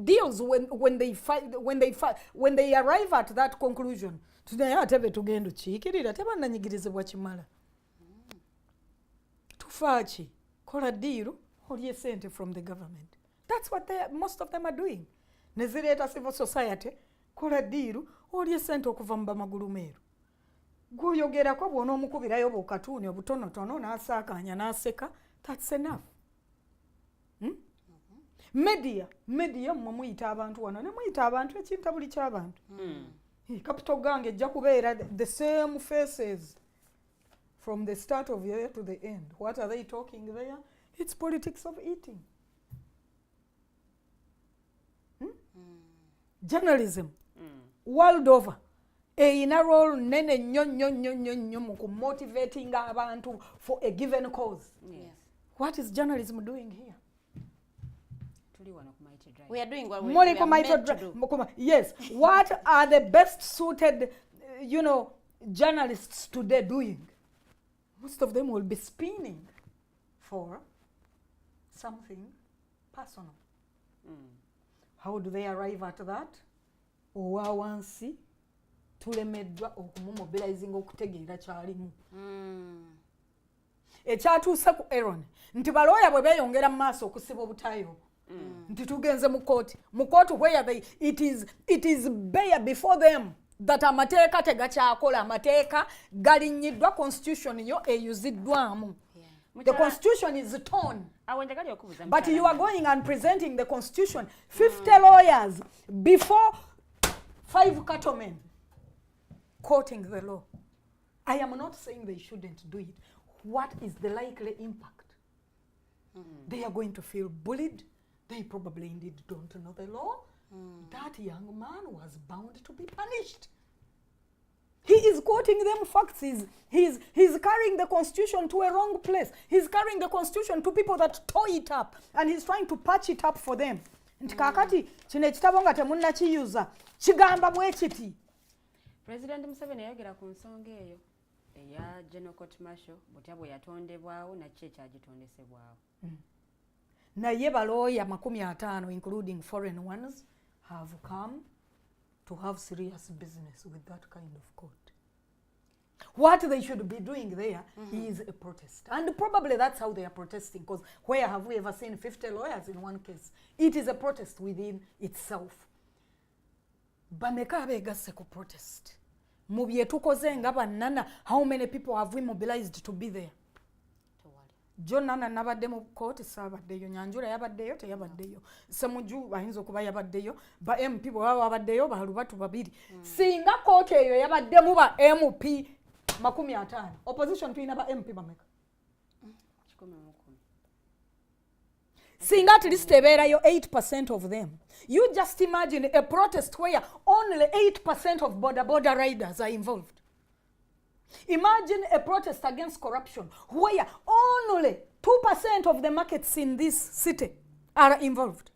deals when they arrive at that conclusion. Today atebe tugenda chikirira tebananyigirizibwa kimala. Tufachi kola deal olye sente from the government. That's what most of them are doing. Nezireta civil society kola deal olye sente okuva mu bamagulumeero. Guyogerako bw'ona omukubirayo bukatuni obutonotono n'asaakanya n'aseka. That's enough. Media mmwe muyita abantu wano ne muyita abantu ekintabuli ky'abantu. Capital gang ejja kubeera the same faces from the start of year to the end. What are they talking there? It's politics of eating. Journalism world over eyina role nene nnyo mu kumotivating abantu for a given cause. Yes. What is journalism doing here? We are doing what we Muli are meant to kumaito do. yes. What are the best suited, journalists today doing? Most of them will be spinning for something personal. How do they arrive at that? Owa wansi tulemeddwa okumumobilizing okutegeera kyalimu. Ekyatuuse ku Eron nti balooya bwe beeyongera mu maaso okusibwa obutayo nti tugenze mu kooti where they it is bare before them that amateeka tegakyakola, amateeka galinyiddwa, constitution yo eyuziddwamu. The constitution is torn. But you are going and presenting the constitution, 50 lawyers before 5 cattlemen quoting the law. I am not saying they shouldn't do it. What is the likely impact? They are going to feel bullied. They probably indeed don't know the law. That young man was bound to be punished. He is quoting them facts. He's carrying the constitution to a wrong place. He's carrying the constitution to people that tore it up, and he's trying to patch it up for them. Nti kakati kino ekitabo nga temunnakiyuza kigamba bwe kiti. President Museveni yayogera ku nsonga eyo eya General Court Martial butya bwe yatondebwawo nakyo ekyagitondesebwawo. Naye balooya 50 including foreign ones have come to have serious business with that kind of court. What they should be doing there is a protest. And probably that's how they are protesting, because where have we ever seen 50 lawyers in one case? It is a protest within itself. Bameka begasse ku protest. Mu bye tukoze nga bannana, how many people have we mobilized to be there? John Nana nabadde mu kooti saabaddeyo, Nyanjula yabaddeyo teyabaddeyo, Semuju ayinza okuba yabaddeyo, ba MP bwe baba babaddeyo balubatu babiri. Singa kooti eyo yabaddemu ba MP 50, opposition tulina ba MP bameka? Singa at least ebeerayo 8% of them. You just imagine a protest where only 8% of border riders are involved. Imagine a protest against corruption where only 2% of the markets in this city are involved.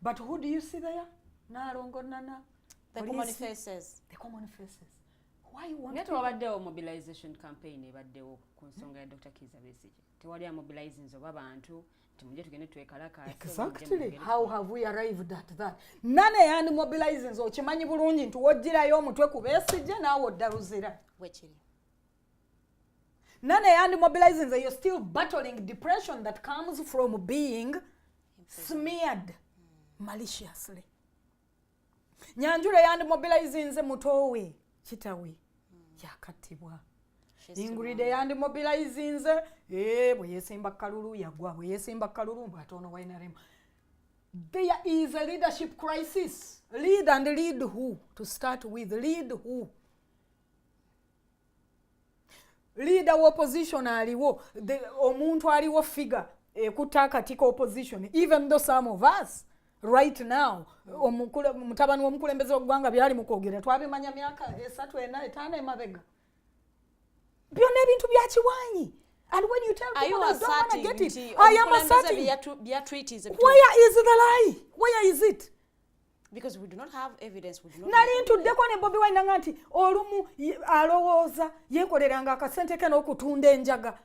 But who do you see there? Narongo Nana. The common faces. The common faces. Why you want to have mobilization campaign ebaddewo ku nsonga ya Dr. Kizza Besigye? Tewali mobilizing zo babantu tumuje tugende twekalaka. Exactly. How have we arrived at that? Nane yani mobilizing zo kimanyi bulungi nti wojjirayo omutwe ku Besigye naawe oddaluzira. Wechiri. None and mobilizing, you're still battling depression that comes from being smeared maliciously. Nyanjula and mobilizing the mutowe chitawe yakatibwa. Ingrid and mobilizing the yesimba kalulu yagwa yesimba kalulu batono wainarem. There is a leadership crisis. Lead and lead who? To start with, lead who? Leader opposition aliwo, omuntu aliwo figure kutakatika opposition, even though some of us right now mutabani w'omukulembeze w'eggwanga byali mu kwogera twabimanya myaka 3 4 5 emabega byonna ebintu byakiwanyi. And when you tell people I don't want to get it, I am asserting. Where is the lie? Where is it? Because we do not have evidence. We do not. Nali ntuddeko ne Bobi Wine nganti olumu alowooza yekoleranga akasente ke n'okutunda enjaga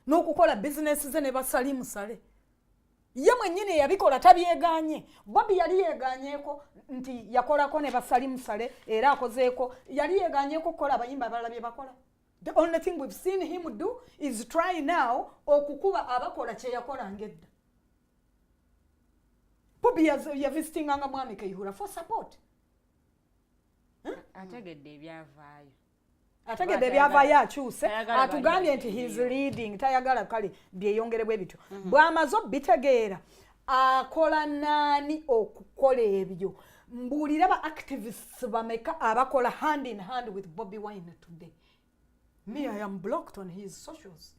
n'okukola business ze ne basalimu sale. Ye mwennyini yabikola tabyeganye. Bobi yali yeganyeeko nti yakolako ne basalimu sale era akozeeko yali yeganyeeko kukola abayimba abalala bye bakola. The only thing we've seen him do is try now okukuba abakola kye yakola ngedda. Bobi ya visiting anga mwami Kayihura for support. Ategedde ebyavaayo. Ategedde ebyavaayo akyuse. Atugambye nti he's leading. Tayagala kale byeyongerebwe bityo. Bw'amazo bitegeera. Akola nani okukola ebyo. Mbuulira ba activists bameka abakola hand in hand with Bobi Wine today. Me, I am blocked on his socials.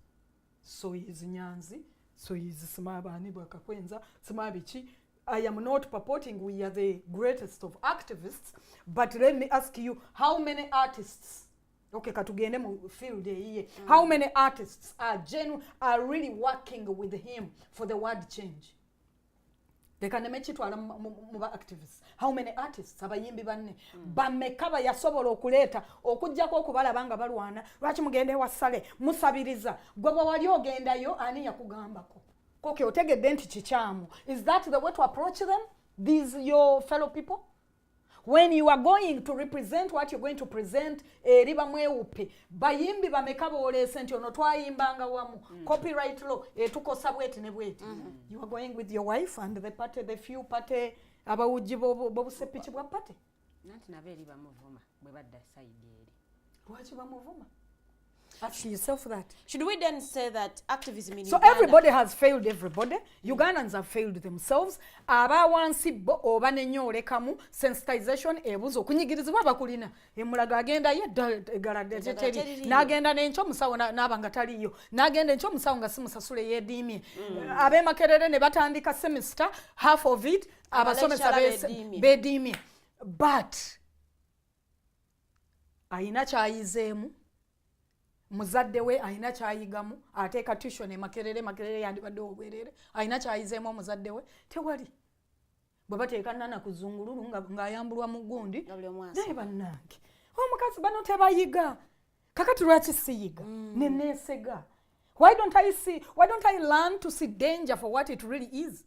So is Nyanzi. So is Smabani Bwakakwenza. Smabichi. I am not purporting we are the greatest of activists, but let me ask you, how many artists, okay, katugende mu field here, how many artists are really working with him for the word change? leka neme kitwala mu ba activists. How many artists abayimbi banne bameka yasobola okuleeta okujjako okubalaba nga balwana lwaki mugende wasale musabiriza gwe wali ogendayo ani yakugambako koke otegedde nti kikyamu. Is that the way to approach them, these your fellow people? When you are going to represent what you're going to present, riba mweupe bayimbi bameka boolese nti ono twayimbanga wamu copyright law tukosa bweti ne bweti. You are going with your wife and the party, the few party abawuji bobusepiki bwa party. Nanti nabe riba muvuma bwe badda side eri. Lwaki bamuvuma? Ask yourself that. Should we then say that activism in So Uganda, everybody has failed everybody. Ugandans have failed themselves. Aba wansi bo oba nenyoolekamu sensitization ebuzo kunyigirizibwa bakulina. Emulaga agenda ye galadeteri. N'agenda n'encho musawo n'abanga taliyo. N'agenda encho musawo nga simusasule yeedimye. Abe makerere ne batandika semester, half of it abasomesa beedimye. But ayina kyayizeemu. Muzadde we ayina kyayigamu ateeka tuition makerere yandibadde obwerere ayina kyayizeemu omuzadde we tewali bwe bateeka nana ku zungululu ng'ayambulwa mu gundi naye bannange omukazi bano tebayiga kakati lwaki siyiga neneesega. Why don't I learn to see danger for what it really is?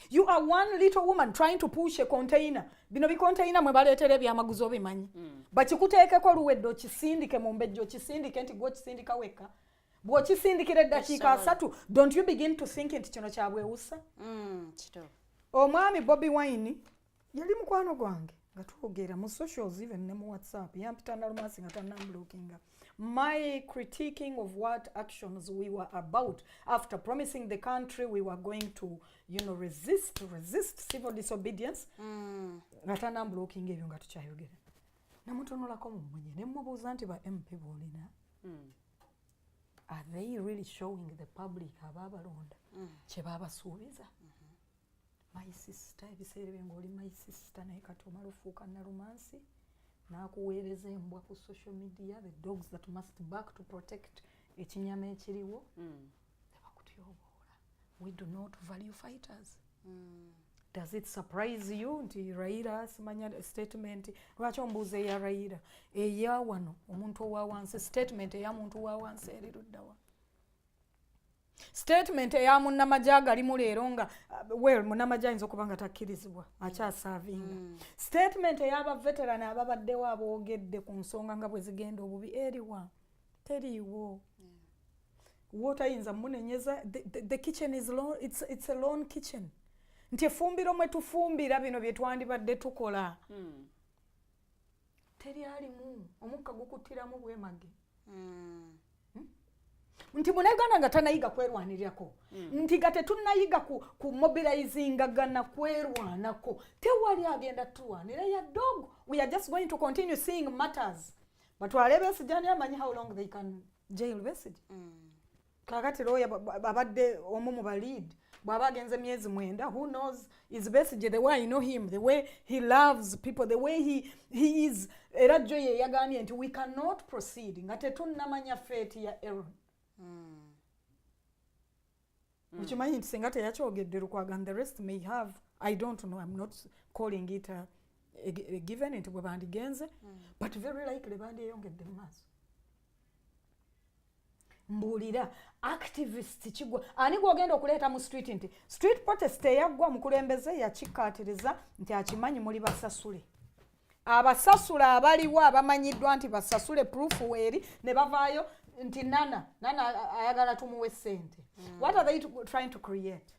You are one little woman trying to push a container. Bino bi container mwe baleetere byamaguzi obimanyi. Bakikuteekeko luwedde okisindike mu mbejjo okisindike nti gwe okisindika weka. Bw'okisindikira eddakiika 3, don't you begin to think nti kino kyabwewusa? Omwami Bobi Wine yali mukwano gwange nga twogera mu socials even ne mu WhatsApp yampita nalumasi nga tannambulookinga. My critiquing of what actions we were about after promising the country we were going to, resist civil disobedience. Gatana blocking ebyo nga tukyayogera. Namutonolako mu mwenye ne mubuuza nti ba MP bolina. Are they really showing the public ababalonda kye babasuubiza? My sister, ebiseera bye ng'oli my sister naye kati omala ofuuka nalumansi. Nakuweereza embwa ku social media, the dogs that must back to protect ekinyama ekiriwo. Tebakutyoboola. We do not value fighters. Does it surprise you nti Raila simanya statement lwaki ombuuza eya Raila eya wano omuntu owa wansi statement eya muntu owa wansi eri luddawa? Statement eya munnamagye agalimu leero nga munnamagye ayinza okuba nga takkirizibwa akyasavinga. Statement ey'aba veteran ababaddewo aboogedde ku nsonga nga bwe zigenda obubi eriwa? Teriiwo. Wotayinza munenyeza. The kitchen is long, it's a lone kitchen. Nti efumbiro mwe tufumbira bino bye twandibadde tukola. Teri alimu omukka gukuttiramu bwemage. Nti munegana nga tanayiga kwerwanirirako. Nti nga tetunnayiga ku mobilizingagana kwerwanako. Tewali agenda tulwanira ya dog. We are just going to continue seeing matters. But Besigye amanyi how long they can jail Besigye. Kakati lawyer babadde omu mu lead. Bw'aba agenze myezi 9, who knows is Besigye, the way I know him, the way he loves people, the way he is. Era jo ye yagambye nti we cannot proceed nga tetunnamanya fate ya Eron. Uchimanyi nti singa teyakyogedde Lukwago and the rest may have, I don't know, I'm not calling it a given nti bwe bandigenze, but very likely bandiyongedde mu maaso. Mbulira activist kigwa ani gwogenda okuleeta mu street nti street protest eyaggwa mukulembeze yakikkaatiriza nti akimanyi muli basasule. Abasasula abaliwo abamanyiddwa nti basasule proof weeri ne bavaayo nti nana ayagala tumuwe ssente. What are they trying to create?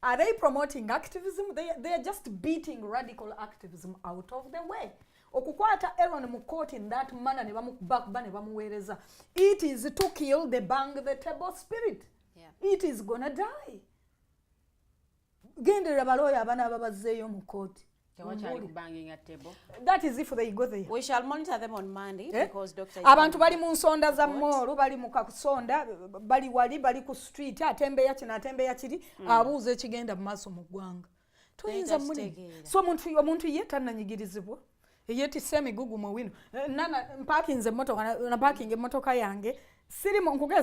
Are they promoting activism? They are just beating radical activism out of the way. Okukwata Eron mu court in that manner ne bamubakuba ne bamuweereza. It is to kill the bang the table spirit. Yeah. It is gonna die. Genderera balooya abana ababazzeeyo mu court. That is if they go there. We shall monitor them on Monday because Dr. Abantu bali mu nsonda za moolu bali mu kakusonda bali wali bali ku street atembeya kino atembeya kiri abuuza ekigenda mu maaso mu ggwanga. Tuyinza muli. So omuntu ye tannanyigirizibwa. Yeti semi gugu mu wino. Nana parking ze motoka na parking emotoka yange siri mugagga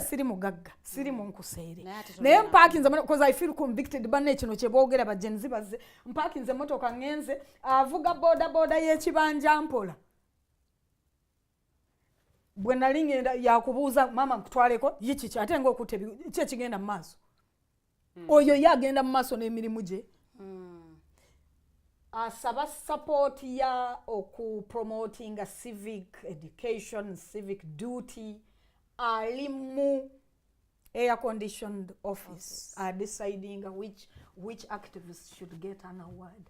siri munkuseere naye mpakinze because I feel convicted banne kino kyeboogera bajenzi bazze mpakinze motoka ngenze avuga boda y'ekibanja mpola bwe nali ngenda yakubuuza mama kutwaleko yiki ate ng'okutte ki ekigenda mu maaso oyo ye agenda mu maaso n'emirimu gye asaba support ya promoting a civic education, civic duty, alimu air conditioned office are deciding which activists should get an award.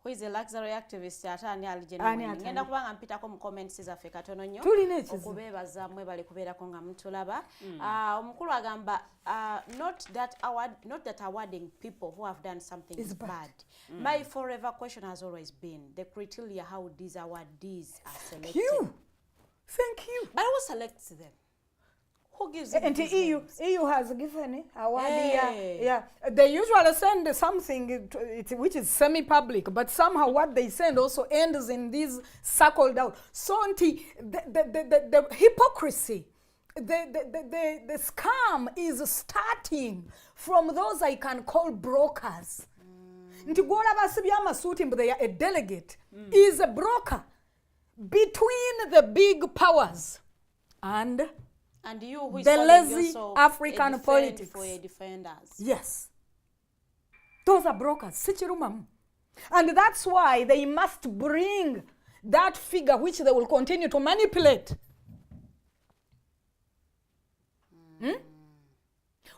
Who is a luxury activist atani aligenuine ngenda kubanga mpitako mu comments zaffe katono nnyo okubeebaza mmwe bali kubeerako nga mutulaba omukulu agamba not that awarding people who have done something is bad. My forever question has always been the criteria how these awardees are selected. Thank you. But who selects them? Who gives them? And EU has given award. Yeah. They usually send something which is semi-public, but somehow what they send also ends in this circled out. So the hypocrisy, the scam is starting from those I can call brokers. Nti gwola basibya amasuuti mbu they are a delegate is a broker between the big powers and you who is the lazy African politics. For your defenders. Yes. Those are brokers. Sichirumamu. And that's why they must bring that figure which they will continue to manipulate.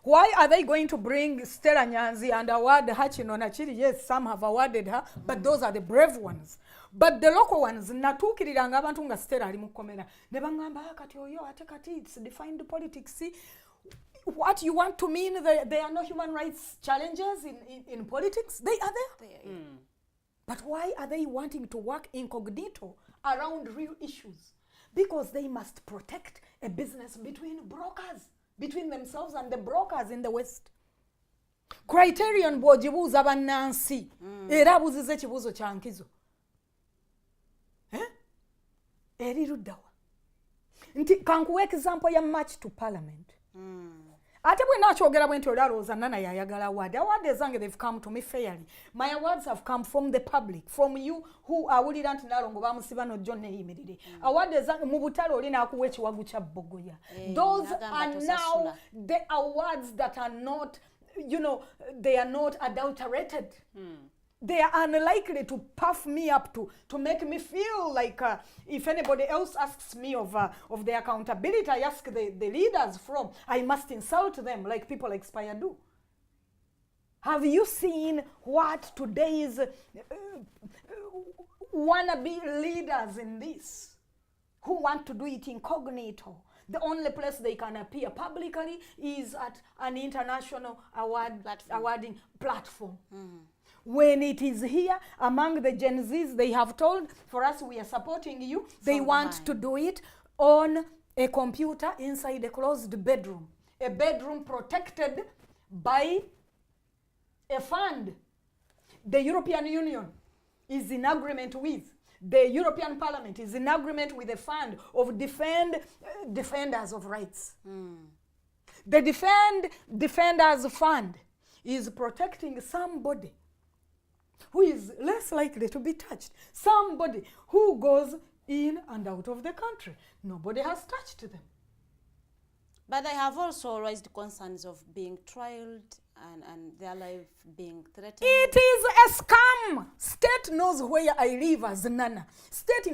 Why are they going to bring Stella Nyanzi and award Hachino Nachiri? Yes, some have awarded her, but those are the brave ones. But the local ones, natukiriranga abantu nga Stella ali mukomera. Ne bangamba kati oyo ate kati it's defined politics. See, what you want to mean there are no human rights challenges in politics? They are there. But why are they wanting to work incognito around real issues? Because they must protect a business between brokers, between themselves and the brokers in the West. Criterion bw'ogibuuza bannansi era abuuziza ekibuuzo kya nkizo. Eri luddawa nti kankuwa example ya match to parliament. Ate bwe nakyogera bwe nti olwalowooza nana yayagala award. Award ezange they've come to me fairly. My awards have come from the public, from you who awulira nti Nalongo bamusiba no John neyimirire. Award ezange mu butale oli n'akuwa ekiwagu kya Bogoya. Those are now the awards that are not, they are not adulterated. They are unlikely to puff me up to make me feel like if anybody else asks me of the accountability I ask the leaders from, I must insult them like people like Spire do. Have you seen what today's wannabe leaders in this who want to do it incognito? The only place they can appear publicly is at an international awarding platform. When it is here among the Gen Zs, they have told, for us, we are supporting you. They want to do it on a computer inside a closed bedroom. A bedroom protected by a fund. The European Union is in agreement with. The European Parliament is in agreement with a fund of defenders of rights. The Defenders Fund is protecting somebody who is less likely to be touched. Somebody who goes in and out of the country. Nobody has touched them. But they have also raised concerns of being trialed and their life being threatened. It is a scam. State knows where I live as Nana. State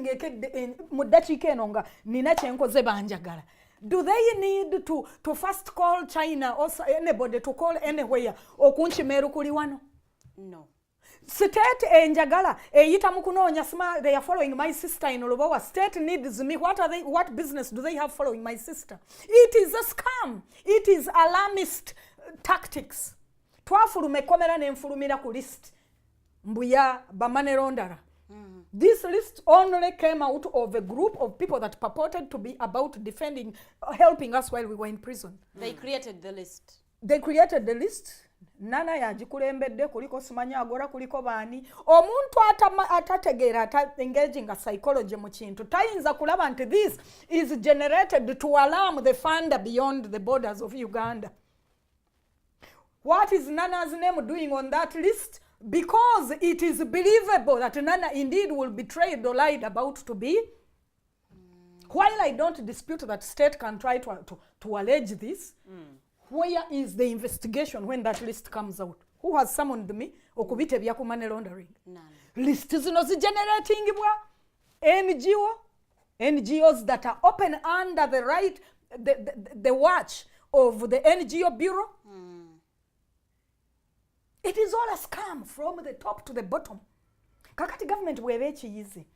mudachi kenonga nina chenkoze banjagala. Do they need to first call China or anybody to call anywhere? Okunchi meru kuli wano? No. State enjagala eyita mukunoonya smart. They are following my sister in Olubawa. State needs me. What business do they have following my sister? It is a scam. It is alarmist tactics. Twafulume komera n'enfulumira ku list mbuya bamane rondara. This list only came out of a group of people that purported to be about defending, helping us while we were in prison. They created the list. they created the list. Nana yagikulembedde, kuliko Simanya Agora, kuliko baani. Omuntu atategeera engaging a psychology mu kintu tayinza kulaba nti this is generated to alarm the funder beyond the borders of Uganda. What is Nana's name doing on that list? Because it is believable that Nana indeed will betray or lied about to be. While I don't dispute that state can try to allege this, where is the investigation when that list comes out? Who has summoned me? Okubite bya money laundering. List zino generating NGOs that are open under the right, the watch of the NGO Bureau. It is all a scam from the top to the bottom. Kakati government webechi easy.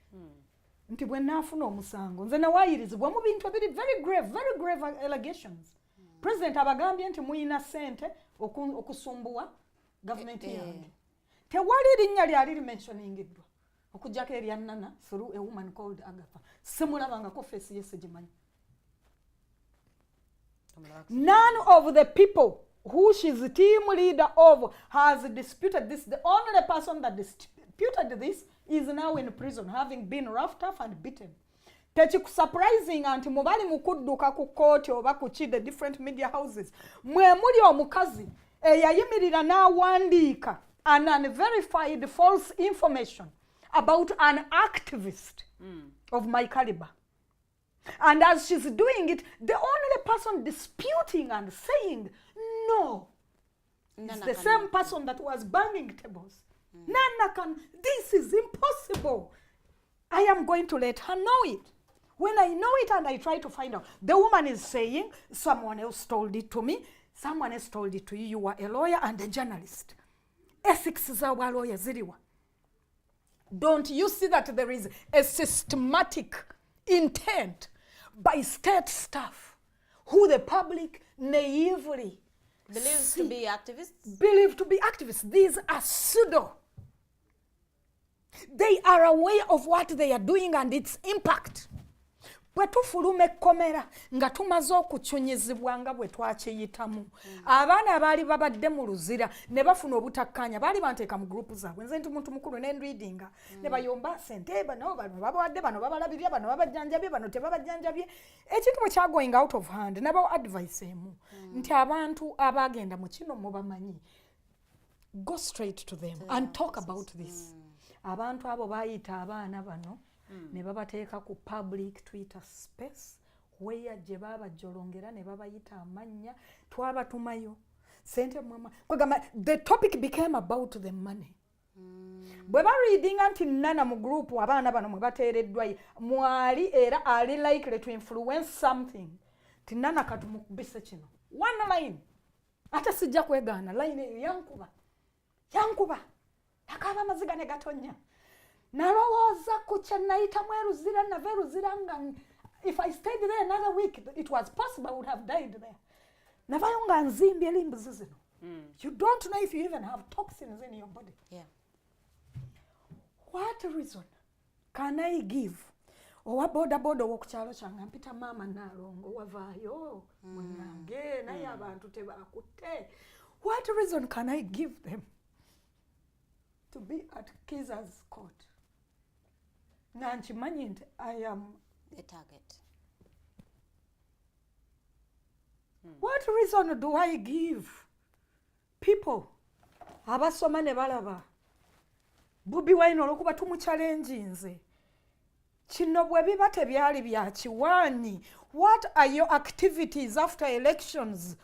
Nti bwe nafuna omusango nze nawayirizibwa mu bintu ebiri very grave allegations. President abagambye nti muyina sente okusumbuwa government yange. Tewali linnya lyali mentioningiddwa okujjako erya Nana through a woman called Agatha. Simulabangako face yese gimanyi. None of the people who she's the team leader of has disputed this. The only person that disputed this is now in prison, having been roughed up and beaten. Techiku surprising anti mubali mukudduka ku court oba ku the different media houses. Mwe muli omukazi eyayimirira n'awandiika an unverified false information about an activist of my caliber. And as she's doing it, the only person disputing and saying no is the same person that was banging tables. Nana can, this is impossible. I am going to let her know it. When I know it and I try to find out, the woman is saying, someone else told it to me, someone else told it to you, you are a lawyer and a journalist. Ethics is our lawyer, ziriwa. Don't you see that there is a systematic intent by state staff who the public naively believes to be activists? Believe to be activists. These are pseudo. They are aware of what they are doing and its impact. Bwe tufuluma ekkomera nga tumaze okukyonyezebwa nga bwe twakiyitamu. Abaana abaali babadde mu luzira ne bafuna obutakkaanya baali banteeka mu gurupu zaabwe. Nze nti muntu mukulu ne nreadinga ne bayomba Sente bano babawadde bano babalabirya bano babajjanjabye bano tebabajjanjabye. Ekintu bwe kya going out of hand nabo advice emu nti abantu abagenda mu kino mubamanyi. Go straight to them and talk about this. Abantu abo bayita abaana bano ne babateeka ku public Twitter space where gye babajolongera ne babayita amannya twabatumayo Sente mama kwegamba the topic became about the money. Bwe bareadinga nti Nana mu group abaana bano mwe bateereddwa mwali era ali likely to influence something ti Nana katumukubise kino one line ate sijja kwegaana line yankuba akaba amaziga ne gatonya. Nalowooza ku kye nayitamu eruzira nava eruzira nga if I stayed there another week it was possible I would have died there. Navayo nga nzimbye limbuzi zino. You don't know if you even have toxins in your body. Yeah. What reason can I give? Owa boda owokukyalo kyange mpita maama Nalongo wavaayo munange naye abantu tebakutte. What reason can I give them to be at Kiza's court? Nanchimanyi nti I am the target. What reason do I give people abasoma ne balaba Bobi Wine olwokuba tumuchallenge nze kino bwe biba tebyali bya kiwaanyi? What are your activities after elections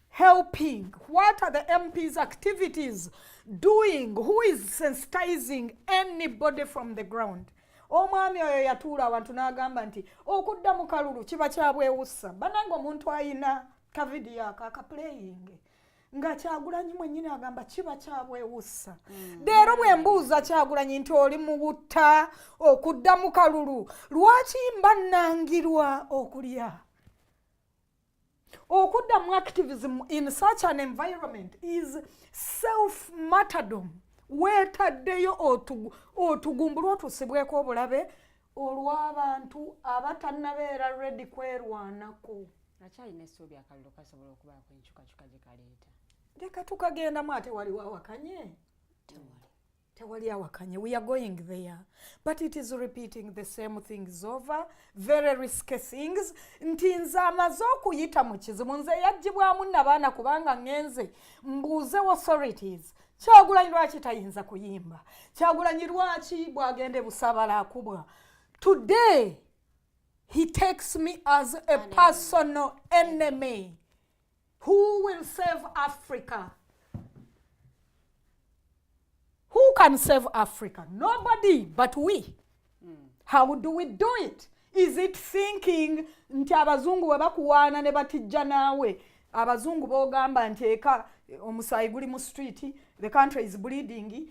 helping? What are the MP's activities doing? Who is sensitizing anybody from the ground? Omwami oyo yatuula abantu n'agamba nti okudda mu kalulu kiba kyabwewussa. Banange omuntu ayina ka video akaplaying nga Kyagulanyi mwennyini agamba kiba kyabwewussa. Leero bwe mbuuza Kyagulanyi nti oli mu butta okudda mu kalulu lwaki mbannangirwa okulya? Okudda mu activism in such an environment is self-martyrdom. Weetaddeyo otugumbulwa otusibweko obulabe olw'abantu abatannabeera ready kwerwanako. Akyalina essuubi akalulu kasobola okubaako enkyukakyuka gye kaleeta. leka tukagenda mwate waliwo awakanye tewali awakanye. We are going there, but it is repeating the same things over, very risky things. Nti nze amaze okuyita mu kizibu, nze yaggyibwamu n'abaana kubanga ngenze mbuuze authorities Kyagulanyi lwaki tayinza kuyimba, Kyagulanyi lwaki bwagende Busabala akubwa. Today he takes me as a personal enemy. Who will save Africa? Who can save Africa? Nobody but we. How do we do it? Is it thinking nti abazungu bwe bakuwaana ne batijja naawe, abazungu bogamba nti eka omusayi guli mu street, the country is bleeding?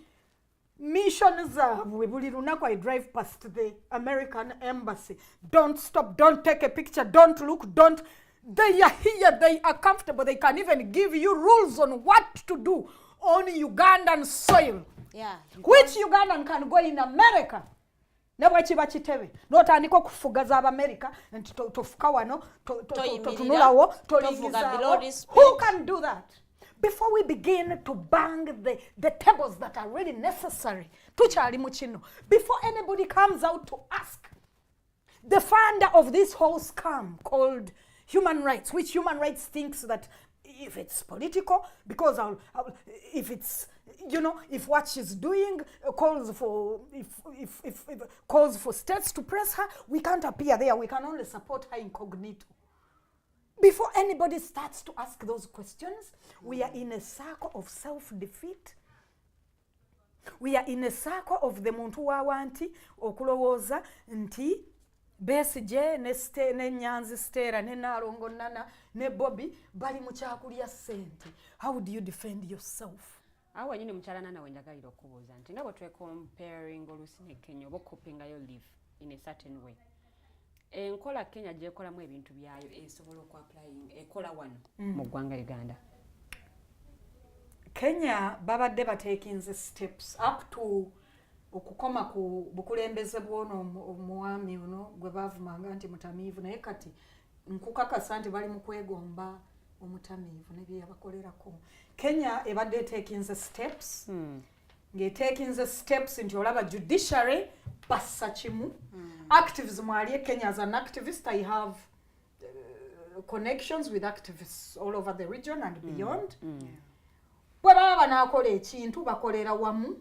Mission zaabwe buli lunaku I drive past the American embassy. Don't stop, don't take a picture, don't look, don't. They are here, they are comfortable, they can even give you rules on what to do on Ugandan soil. Yeah. Which Ugandan can go in America? Never chiba chitebe. Notandika okufuga za America and tofuka wano tunulawo tolingiza. Who can do that? Before we begin to bang the tables that are really necessary, tuchali mu kino, before anybody comes out to ask, the founder of this whole scam called human rights, which human rights thinks that if it's political, because if it's, you know, if what she's doing calls for calls for states to press her, we can't appear there. We can only support her incognito. Before anybody starts to ask those questions, we are in a circle of self-defeat. We are in a circle of the muntu wawanti okulowooza nti Besigye ne Nyanzi Stera ne Nalongo Nana ne Bobby bali mu kyakulya Sente. How do you defend yourself? Awo nyine mukyala Nana wenjagalira okubuuza nti nga bwe twe comparing oluusi ne Kenya oba okupingayo live in a certain way. Enkola Kenya gyekolamu ebintu byayo esobola okwapplying ekola wano mu ggwanga Uganda. Kenya babadde batekinze steps up to okukoma ku bukulembeze bwono omwami ono gwe bavumanga nti mutamiivu, naye kati nkukakasa nti bali mu kwegomba omutamiivu ne bye yabakolerako. Kenya ebadde etekinze steps ng'etekinze steps nti olaba judiciary bassa kimu. Activism ali Kenya. As an activist I have connections with activists all over the region and beyond. Bwe baba banaakola ekintu bakolera wamu,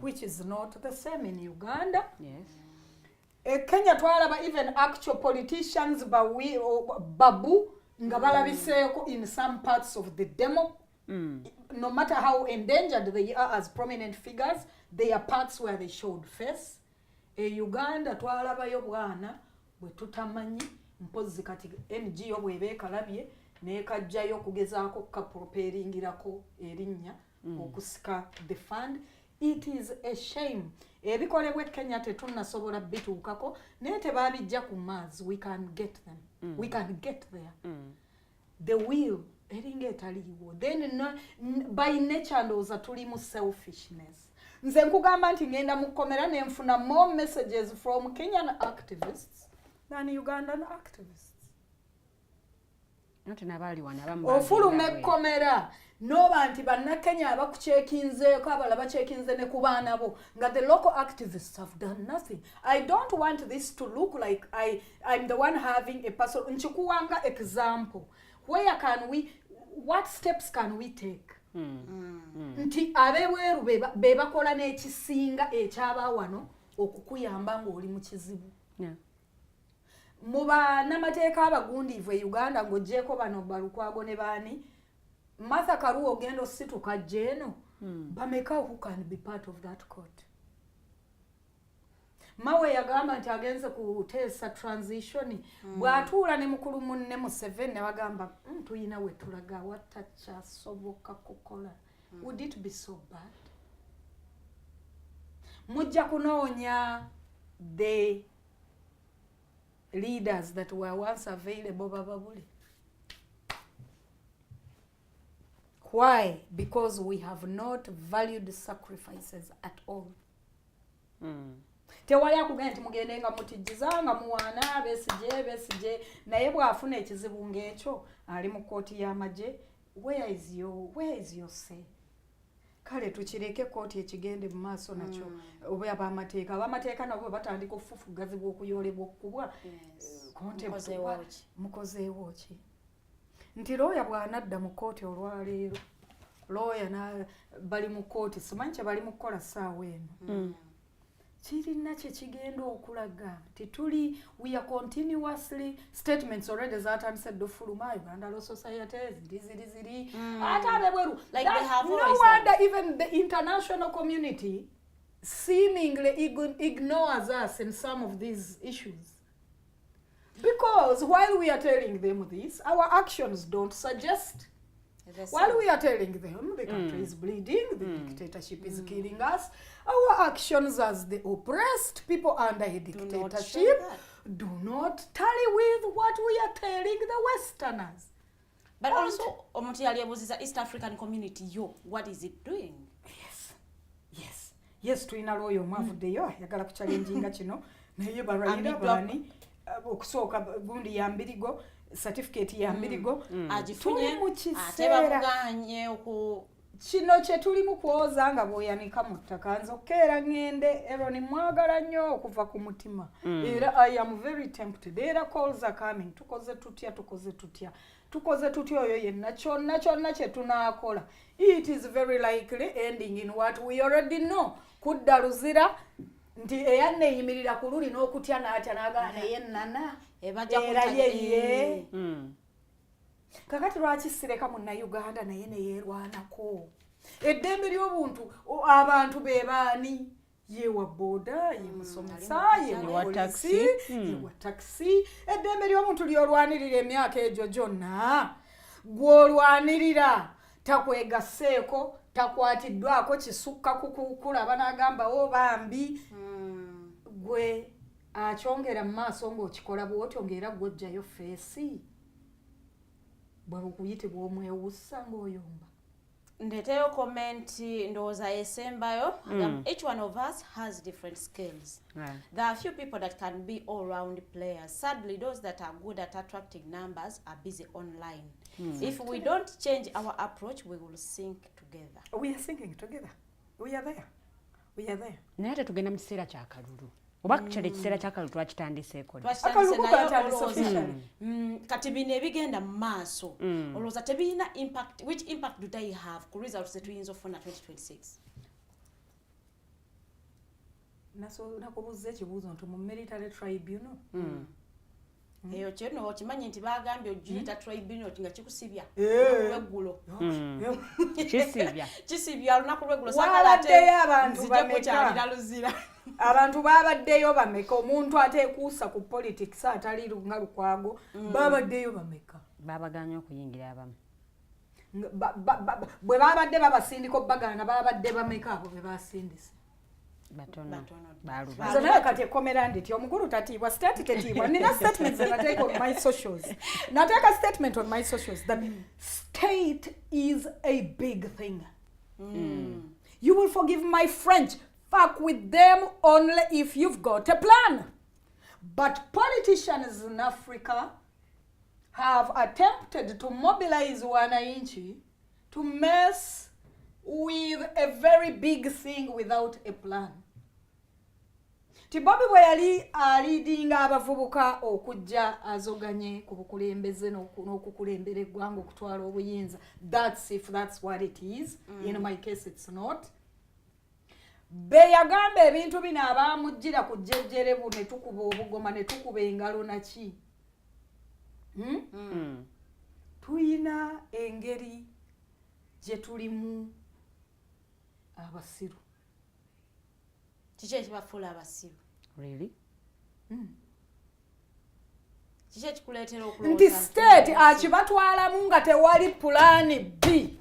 which is not the same in Uganda. Yes. Kenya twalaba even actual politicians babu nga balabiseeko in some parts of the demo. No matter how endangered they are as prominent figures, they are parts where they showed face. Uganda twalabayo bwana bwe tutamanyi mpozi kati NGO bwebeekalabye nekajjayo kugezaako kaproperingirako erinnya okusika the fund. It is a shame. Ebikolebwa Kenya tetunnasobola bituukako naye tebabijja ku maazi. We can get them. We can get there. The will eringa etaliiwo. Then by nature ndowooza tuli mu selfishness. Nze nkugamba nti ngenda mukomera ne nfuna more messages from Kenyan activists than Ugandan activists. Ofulume komera noba nti bannakenya abakucekinzeeko abala bacekinze ne ku baana bo nga the local activists have done nothing. I don't want this to look like I'm the one having a personal. Nchikuwanga example. Where can we, what steps can we take? Nti abeweeru be bakola n'ekisinga ekyaba wano okukuyamba ng'oli mu kizibu. Mu bannamateeka abagundiivu e Uganda ng'oggyeko bano Balukwago ne baani, Martha Karua ogenda osituka jeno, bameka who can be part of that court. Mawe yagamba nti agenze kuteesa transition. Bw'atuula ne mukulu munne Museveni ne bagamba tuyina we tulaga watakyasoboka kukola. Would it be so bad? Mujja kunoonya the leaders that were once available bababuli. Why? Because we have not valued sacrifices at all. Tewali akugenda nti mugende nga mutijjizanga muwaana Besigye naye bw'afuna ekizibu ng'ekyo ali mu kkooti y'amagye where is your say? Kale tukireke kooti ekigende mu maaso nakyo oba abamateeka nabo batandika okufufugazibwa okuyoolebwa okubwa mukozeewo ki nti looya bw'anadda mu kooti olwaleero looya bali mu kooti simanyi kye bali mu kukola ssaawa eno kirina kye kigenda okulaga tituli we are continuously statements already zatandise ddufuluma Uganda Law Society ziri ate abebweru no wonder even the international community seemingly ignores us in some of these issues because while we are telling them this our actions don't suggest. While we are telling them the country is bleeding, the dictatorship is killing us, our actions as the oppressed people under a dictatorship do not tally with what we are telling the Westerners. But also, East African community, what is it doing? Yes, tulina looyo mwavuddeyo yagala kuchallenginga kino naye barayira bani okusooka gundi ya mbirigo certificate ya mbirigo agifunye ate bavuganye kino kye tuli mu kwoza nga bwoyanika mu ttaka nze okkeera ngende Eron mwagala nnyo okuva ku mutima era I am very tempted era calls are coming tukoze tutya oyo yenna kyonna kye tunaakola it is very likely ending in what we already know kudda luzira nti eyanneeyimirira ku luli n'okutya n'atya n'agala naye nnana era yeye kakati lwaki sireka munnayuganda naye neyeerwanako eddembe ly'obuntu abantu be baani yewa boda ye musomesa yewa taxi eddembe ly'omuntu ly'olwanirira emyaka egyo gyonna gw'olwanirira takwegasseeko takwatiddwako kisukka kukulaba n'agambawo bambi gwe akyongera mu maaso ng'okikola bw'otyo ng'era gw'ojjayo feesi bwaba okuyitibwa omwewussa ng'oyomba ndeteyo komenti ndowooza esembayo each one of us has different skills there are few people that can be all round players sadly those that are good at attracting numbers are busy online if we don't change our approach we will sink together. We are sinking together. We are there naye tetugenda mu kiseera kya kalulu oba kyali ekiseera kyakalulu twakitandiseeko kati bino ebigenda mu maaso olowooza tebirina impact which impact do they have ku results zetuyinza okufuna 2026 nakubuuza ekibuuzo nti mu military tribunal eyo kyeno okimanyi nti bagambye ogiyita tribunal nga kikusibya lweggulo kisibya olunaku lweggulo wabaddeyo abantu bameka luzira abantu babaddeyo bameka omuntu ateekuusa ku politics atali nga lukwago babaddeyo bameka babaganya okuyingira abamu bwe babadde babasindika obbagaana babadde bameka abo be basindise batono zona kati ekomera nditi omukulu tatiibwa state tetiibwa nina statements nateeka on my socials nateeka statement on my socials that state is a big thing you will forgive my French fuck with them only if you've got a plan but politicians in Africa have attempted to mobilize wananchi to mess with a very big thing without a plan. Tibobi bwe yali leadinga abavubuka okujja azoganye ku bukulembeze n'okukulembera eggwanga okutwala obuyinza. If that's what it is. In my case it's not. Be yagamba ebintu bino abamujjira ku jjejjere bu ne tukuba obugoma ne tukuba engalo naki. Tuyina engeri gye tulimu abasiru. Kiki ekibafuula abasiru? Really? Kiki ekikuleetera okulowooza nti state akibatwalamu nga tewali pulaani B.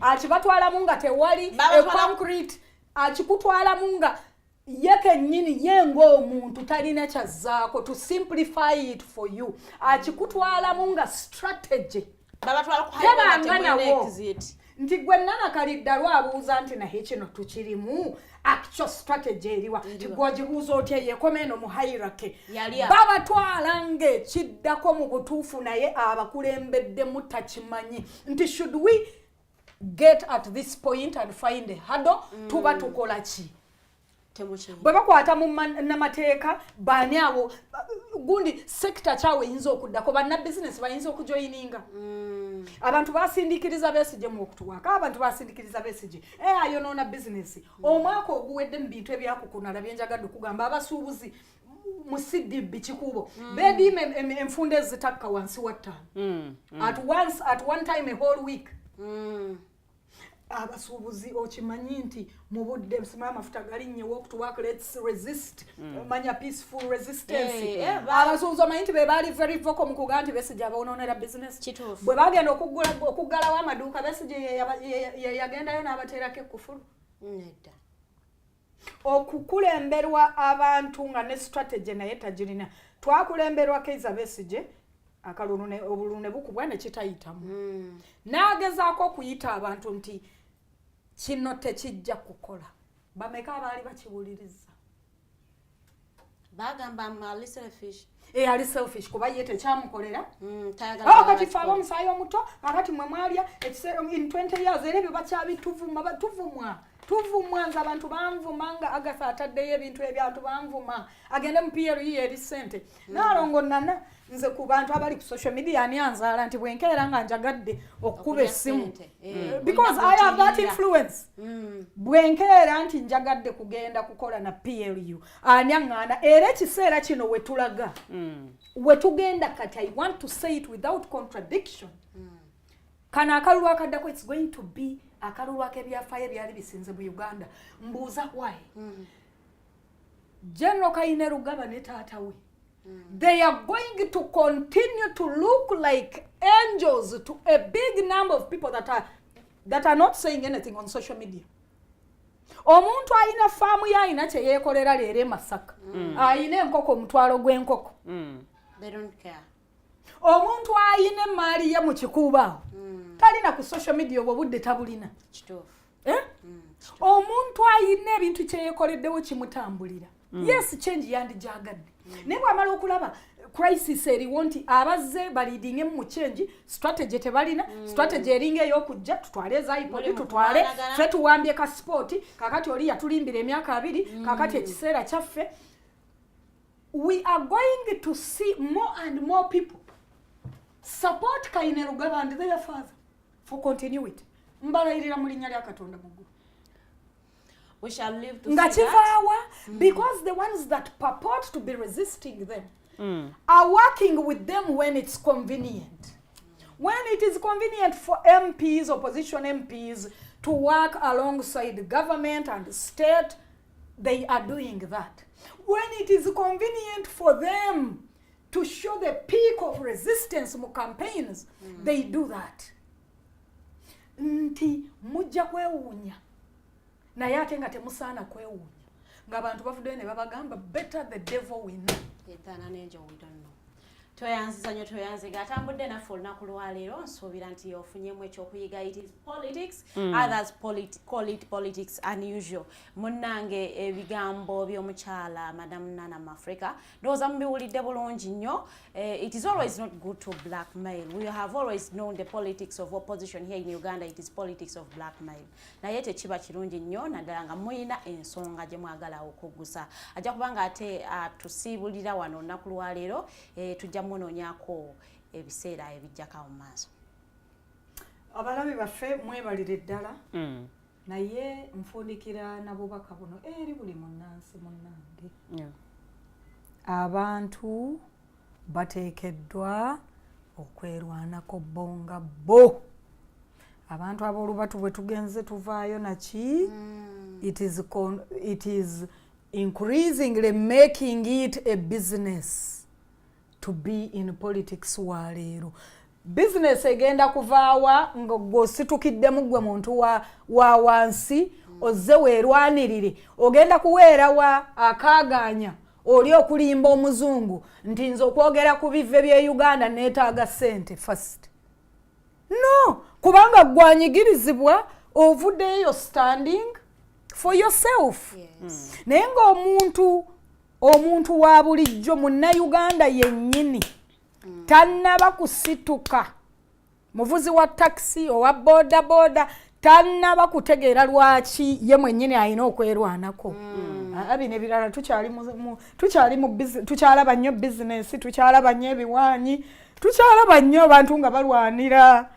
Akibatwalamu nga tewali concrete. Akikutwalamu nga ye kennyini ye ng'omuntu talina kyazzaako to simplify it for you. Akikutwalamu nga strategy babatwala ku high exit nti gwe nana kalidda lwabuuza nti naye kino tukirimu actual strategy eriwa tigwogibuuza otya yekoma eno mu hierarchy babatwala ng'ekiddako mu butuufu naye abakulembeddemu takimanyi nti should we get at this point and find a hurdle tuba tukola ki bwe bakwata mu Munnamateeka baani abo gundi sekita kyawe eyinza okuddako bannabizinesi bayinza okujoyininga abantu basindikiriza Besigye mu okutuwaka abantu basindikiriza Besigye ayonoona bizinesi omwaka oguwedde mu bintu ebyakukunala byenjagadde okugamba abasuubuzi mu CDB kikubo beediima enfunda ezitakka wansi wa ttaano at one time a whole week abasuubuzi okimanyi nti mu budde nsima amafuta galinye walk to work let's resist manya peaceful resistance abasuubuzi omanyi nti be baali very vocal mu kugaa nti Besigye abawonoonera business bwe bagenda okuggalawo amaduuka Besigye yagendayo n'abateerako ekkufulu nedda okukulemberwa abantu nga ne strategy naye tagirina twakulemberwa Kaiza Besigye akalulu obululu bukubwa ne kitayitamu n'agezaako okuyita abantu nti kino tekijja kukola bameka abaali bakiwuliriza bagamba ali selfish ali selfish kuba ye tekyamukolera kati fe abamusaayi omuto akati mwe mwalya ekiseera in 20 years era ebyo bakyabituvuma tuvumwa nze abantu banvumanga Agatha ataddeyo ebintu ebyantu banvuma agende mu PRE eri Sente naalongo nana nze ku bantu abali ku social media ani anzaala nti bwenkeera nga njagadde okukuba essimu because I have that influence bwenkeera nti njagadde kugenda kukola na PLU ani aŋŋaana era ekiseera kino wetulaga wetugenda kati I want to say it without contradiction kana akalulu akaddako it's going to be akalulu ak'ebyafaayo ebyali bisinze mu Uganda mbuuza why General Kainerugaba ne taata we they are going to continue to look like angels to a big number of people that are not saying anything on social media. Omuntu ayina faamu ya ayina kye yeekolera leero Masaka. Ayina enkoko omutwalo gw'enkoko. They don't care. Omuntu ayina emaali ye mu kikuuba. Talina ku social media obwo budde tabulina. Kituufu. Omuntu ayina ebintu kye yeekoleddewo kimutambulira. Yes, change yandijagadde. Naye bw'amala okulaba crisis eriwo nti abazze balidinge mu change strategy tebalina strategy eringa ey'okujja tutwale zaipodi tutwale ffe tuwambye ka sport kakati oli yatulimbira emyaka 2 kakati ekiseera kyaffe we are going to see more and more people support Kainerugaba and their father for continuity mbalayirira mu linnya lya Katonda mu ggulu. We shall live to see that. Because the ones that purport to be resisting them are working with them when it's convenient. When it is convenient for MPs, opposition MPs, to work alongside government and state, they are doing that. When it is convenient for them to show the peak of resistance in campaigns, they do that. Nti mujja kwewuunya. Naye ate nga temusaana kwewuunya ng'abantu bavuddeyo ne babagamba better the devil we know than an angel we don't know. Toyanziza nnyo toyanziga atambudde naffe olunaku lwaleero nsuubira nti ofunyemu ekyokuyiga it is politics others call it politics unusual. Munnange ebigambo by'omukyala Madam Munnamateeka ndowooza mubiwulidde bulungi nnyo. It is always not good to blackmail. We have always known the politics of opposition here in Uganda. It is politics of blackmail. Naye tekiba kirungi nnyo naddala nga muyina ensonga gye mwagala okuggusa. Ajja kubanga ate tusiibulira wano olunaku lwaleero tujja munoonyako ebiseera ebijjako mu maaso. Abalabi baffe mwebalire ddala naye nfundikira nabubaka buno eri buli munnansi munnange. Abantu bateekeddwa okwerwanako bonga bo. Abantu ab'olubatu bwe tugenze tuvaayo naki it is increasingly making it a business to be in politics waleero. Business egenda kuvaawa ng'ositukiddemu gwe muntu wa wansi ozze weerwanirire ogenda kuweera wa akaaganya oli okulimba omuzungu nti nze okwogera ku bive by'e Uganda neetaaga ssente first. No, kubanga gwanyigirizibwa ovuddeyo standing for yourself. Naye ng'omuntu wa bulijjo munnayuganda yennyini tannaba kusituka, muvuzi wa taxi owa boda boda tannaba kutegeera lwaki ye mwennyini alina okwerwanako. Bino ebirala tukyalaba nnyo bizinesi, tukyalaba nnyo ebiwaanyi, tukyalaba nnyo abantu nga balwanira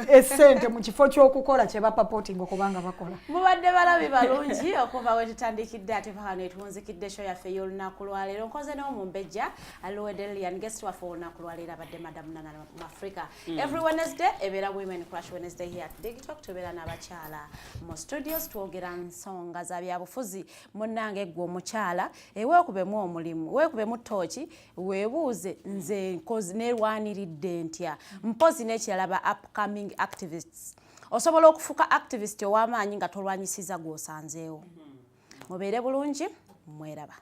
esente mu kifo ky'okukola kye bapapotinga okubanga bakola. Mubadde balabi balungi okuva we tutandikidde ate paka ne tuwunzikidde show yaffe y'olunaku lwaleero. Nkoze n'omumbejja Alwedelian guest waffe olunaku lwaleero abadde Madam Mwafrika. Every Wednesday ebeera Women Crush Wednesday here at TikTok. Tubeera n'abakyala mu studios twogera nsonga za byabufuzi. Munnange ggwe omukyala weekubemu omulimu, weekubemu ttooki, weebuuze nze neerwaniridde ntya, mpozi n'ekirala ba upcoming activists. Osobola okufuuka activist ow'amaanyi nga tolwanyisiza gw'osanzeewo. Mubeere bulungi, mweraba.